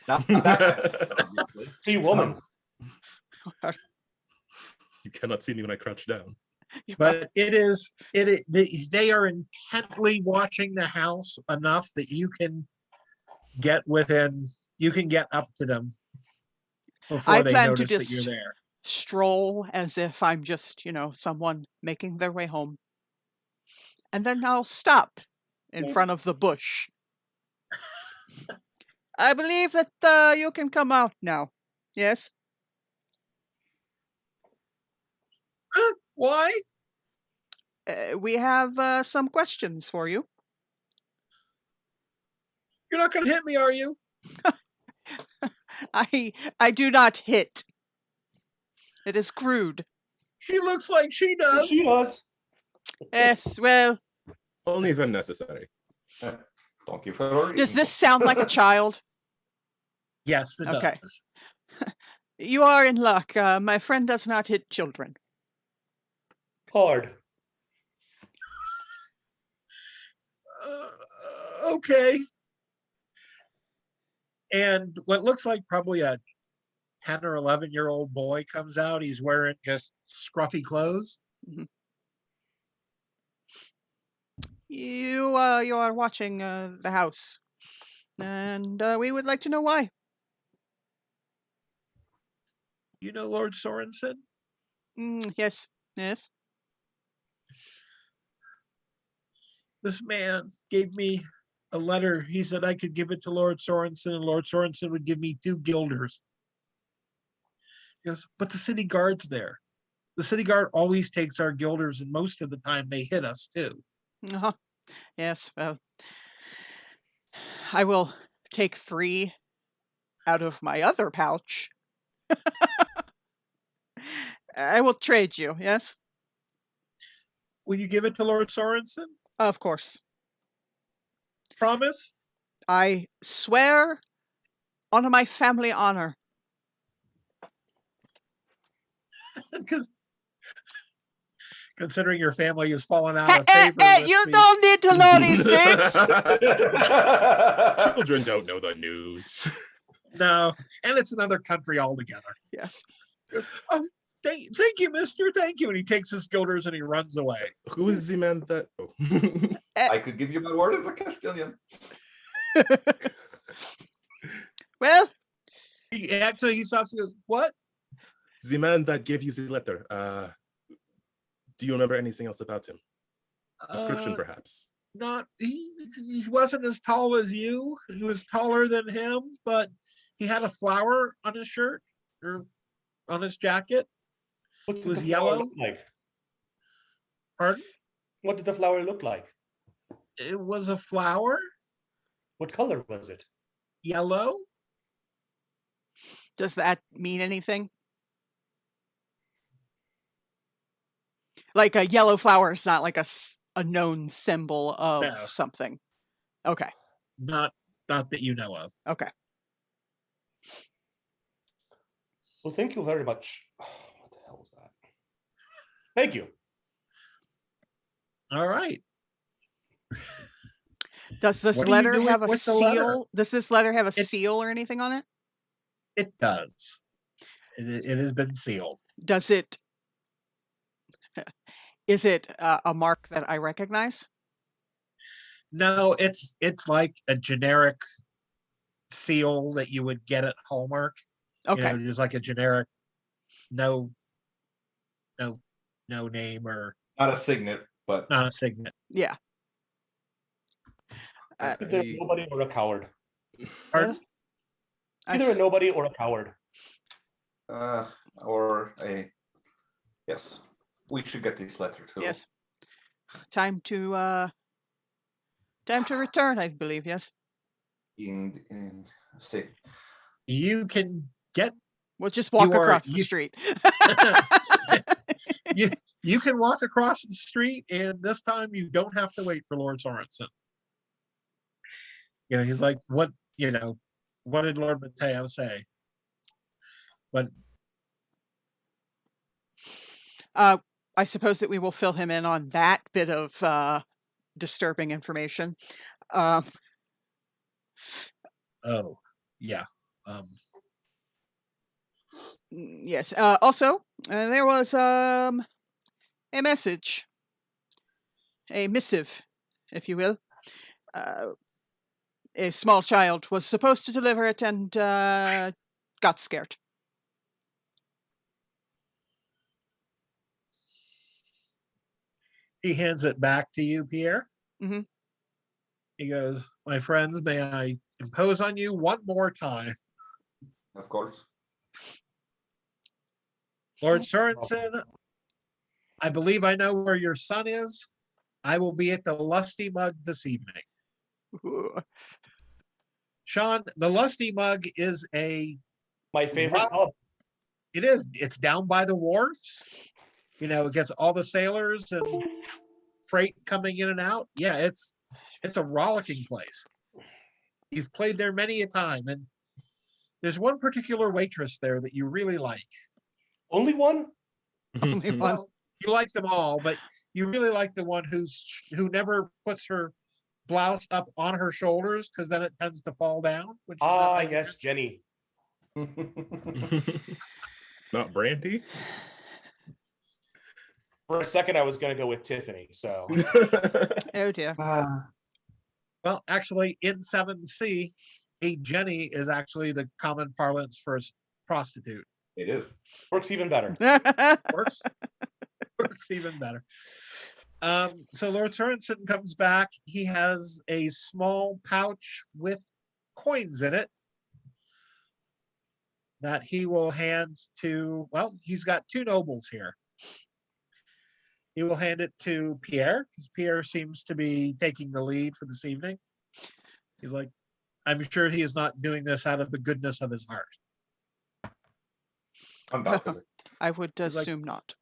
Not that, obviously. 3 woman. You cannot see me when I crouch down. But they are intently watching the house enough that you can get up to them before I they plan to notice that just you're there. stroll as if I'm just, someone making their way home. And then I'll stop in front of the bush. I believe that you can come out now. Yes? Why? We have some questions for you. You're not going to hit me, are you? I do not hit. It is crude. She looks like she does. She does. Yes, well, Only when necessary. Don't give her a reason. does this sound like a child? Yes, it Okay. does. You are in luck. My friend does not hit children. Hard. Okay. And what looks like probably a 10 or 11-year-old boy comes out. He's wearing just scruffy clothes. You are watching the house, and we would like to know why. You know Lord Sorensen? Yes, yes. This man gave me a letter. He said I could give it to Lord Sorensen, and Lord Sorensen would give me 2 guilders. He goes, but the city guard's there. The city guard always takes our guilders, and most of the time they hit us too. Uh-huh. Yes. Well, I will take 3 out of my other pouch. I will trade you. Yes, Will you give it to Lord Sorensen? of course. Promise? I swear on my family honor. Considering your family has fallen out of Hey, favor with you me. don't need to know these things. Children don't know the news. No, and it's another country altogether. Yes. He goes, oh, thank you, mister. Thank you. And he takes his guilders and he runs away. Who is the man that? Oh. I could give you my word as a Castilian. Well, He stops and goes, what? The man that gave you the letter. Do you remember anything else about him? Description, perhaps. Not he wasn't as tall as you. He was taller than him, but he had a flower on his shirt or on his jacket. What It did was the flower yellow. look like? Pardon? What did the flower look like? It was a flower, What color was it? yellow. does that mean anything? Like a yellow flower is not like a known symbol of No. something. Okay. Not that you know of. Okay. Well, thank you very much. What the hell was that? Thank you. All right. Does this What are you letter doing have a with the letter? seal? Does this letter have a seal or anything on it? It does. It has been sealed. Does it? Is it a mark that I recognize? No, it's like a generic seal that you would get at Hallmark. Okay. Just like a generic no name or Not a signet, but not a signet. Yeah. Either a nobody or a coward. Pardon? Either a nobody or a coward. or a yes. We should get this letter too. Yes. Time to return, I believe. Yes. In stay. You can get We'll just walk You are- across the you- street. you can walk across the street, and this time you don't have to wait for Lord Sorensen. He's like, what did Lord Mateo say? But I suppose that we will fill him in on that bit of disturbing information. oh yeah. Yes. Also, there was a message, a missive, if you will. A small child was supposed to deliver it and got scared. He hands it back to you, Pierre. Mhm. He goes, my friends, may I impose on you one more time? Of course. Lord Sorensen, I believe I know where your son is. I will be at the Lusty Mug this evening. Ooh. Sean, the Lusty Mug is My favorite Wow. pub. it is. It's down by the wharfs. It gets all the sailors and freight coming in and out. Yeah, it's a rollicking place. You've played there many a time, and there's one particular waitress there that you really like. Only one? Only one. Well, You like them all, but you really like the one who never puts her blouse up on her shoulders because then it tends to fall down. Which is not Ah, my yes, Jenny. Not Brandy. For a second, I was going to go with Tiffany. So Oh dear. Well, actually, in 7C, a Jenny is actually the common parlance for a prostitute. It is. works even better. Works, works even better. So Lord Sorensen comes back. He has a small pouch with coins in it that he will hand to, well, he's got two nobles here. He will hand it to Pierre, because Pierre seems to be taking the lead for this evening. He's like, I'm sure he is not doing this out of the goodness of his heart. Undoubtedly. I would He's like- assume not.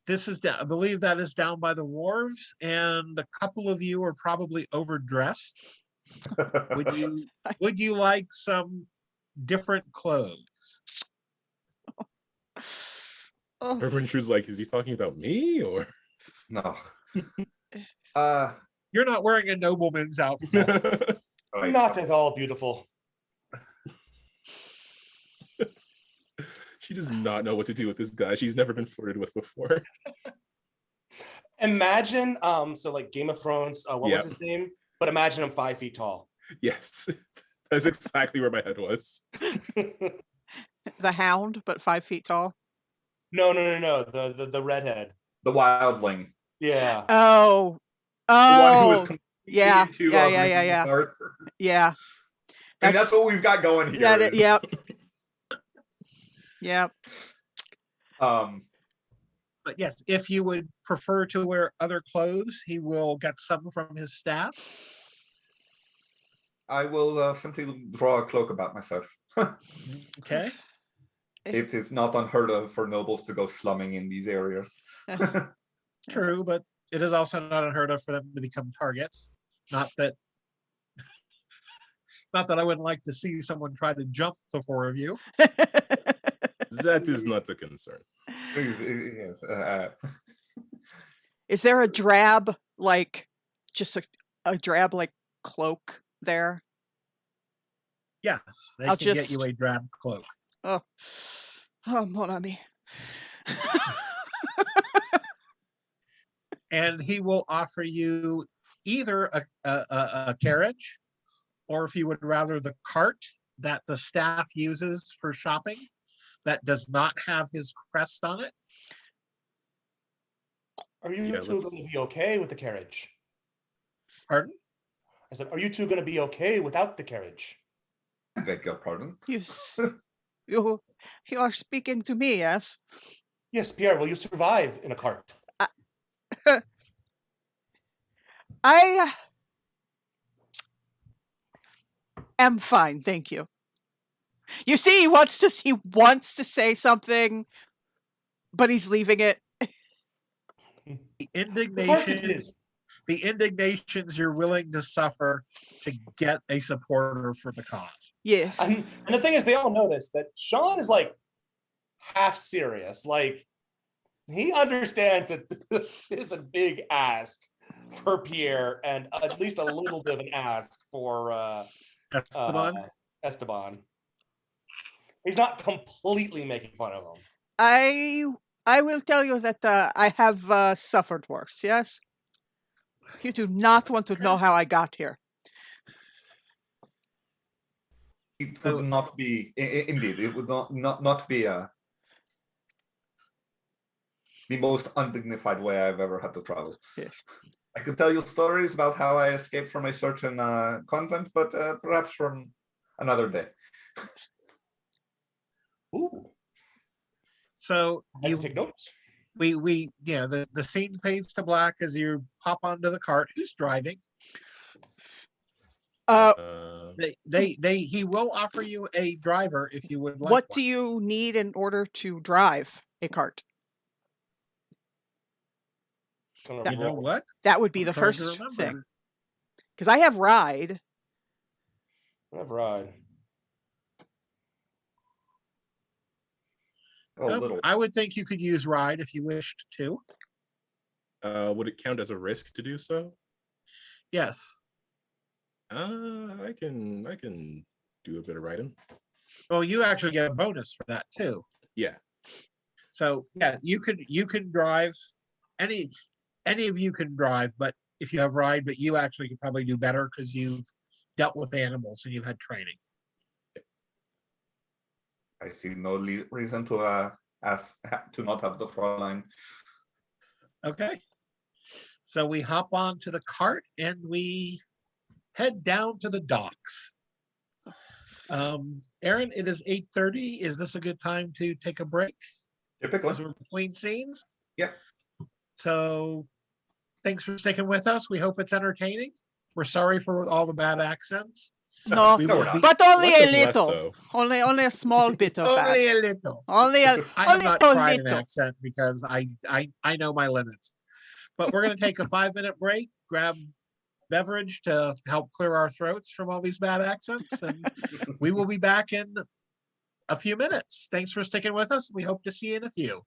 This is, I believe that is down by the wharves, and a couple of you are probably overdressed. Would you like some different clothes? Oh, Urban Drew's like, is he talking about me or? No. You're not wearing a nobleman's outfit. Right. Not at all beautiful. She does not know what to do with this guy. She's never been flirted with before. Imagine, so like Game of Thrones, what Yep. was his name? But imagine him 5 feet tall. Yes, that's exactly where my head was. the Hound, but 5 feet tall. No. The redhead. The wildling. Yeah. Oh, The one who was oh, completely yeah, into yeah, Ricky yeah. Arthur. yeah. And that's what we've got going here. That is, yep. Yep. But yes, if you would prefer to wear other clothes, he will get some from his staff. I will simply draw a cloak about myself. Okay. It is not unheard of for nobles to go slumming in these areas. True, but it is also not unheard of for them to become targets. Not that I wouldn't like to see someone try to jump the four of you. That is not the concern. Yes, Is there a drab, like, just a drab, like, cloak there? Yes, they I'll can get just- you a drab cloak. Oh, mon ami. And he will offer you either a carriage, or if you would rather, the cart that the staff uses for shopping that does not have his crest on it. Are you Yeah, two going let's- to be okay with the carriage? Pardon? I said, are you two going to be okay without the carriage? I beg your pardon. You are speaking to me, yes? Yes, Pierre, will you survive in a cart? I am fine, thank you. You see, he wants to say something, but he's leaving it. The The cart it indignations, is. the indignations you're willing to suffer to get a supporter for the cause. Yes. And the thing is, they all know this, that Sean is like half serious. Like, he understands that this is a big ask for Pierre and at least a little bit of an ask for Esteban, Esteban. He's not completely making fun of him. I will tell you that I have suffered worse, yes? You do not want to know how I got here. It would not be, indeed, it would not be the most undignified way I've ever had to travel. Yes. I could tell you stories about how I escaped from a certain convent, but perhaps from another day. Ooh, so I have you to take notes. we the scene fades to black as you hop onto the cart. Who's driving? Uh, He will offer you a driver if you would like. what one. do you need in order to drive a cart? Gonna You know roll. what? That would be I'm the trying to first remember. thing. Because I have ride. I've ride. Oh, little. I would think you could use ride if you wished to. Would it count as a risk to do so? Yes. I can do a bit of riding. Well, you actually get a bonus for that too. Yeah. So yeah, you can drive. Any of you can drive, but if you have ride, but you actually could probably do better because you've dealt with animals and you've had training. I see no reason to ask to not have the front line. Okay. So we hop onto the cart and we head down to the docks. Aaron, it is 8:30. Is this a good time to take a break? Typically. As we're between scenes? Yep. So thanks for sticking with us. We hope it's entertaining. We're sorry for all the bad accents. No, We No, will we're not. be- but only Less a is less little. so. Only a small bit of that. only a little. Only a I have not tried an little. accent because I know my limits. But we're going to take a 5-minute break, grab beverage to help clear our throats from all these bad accents, and we will be back in a few minutes. Thanks for sticking with us. We hope to see you in a few.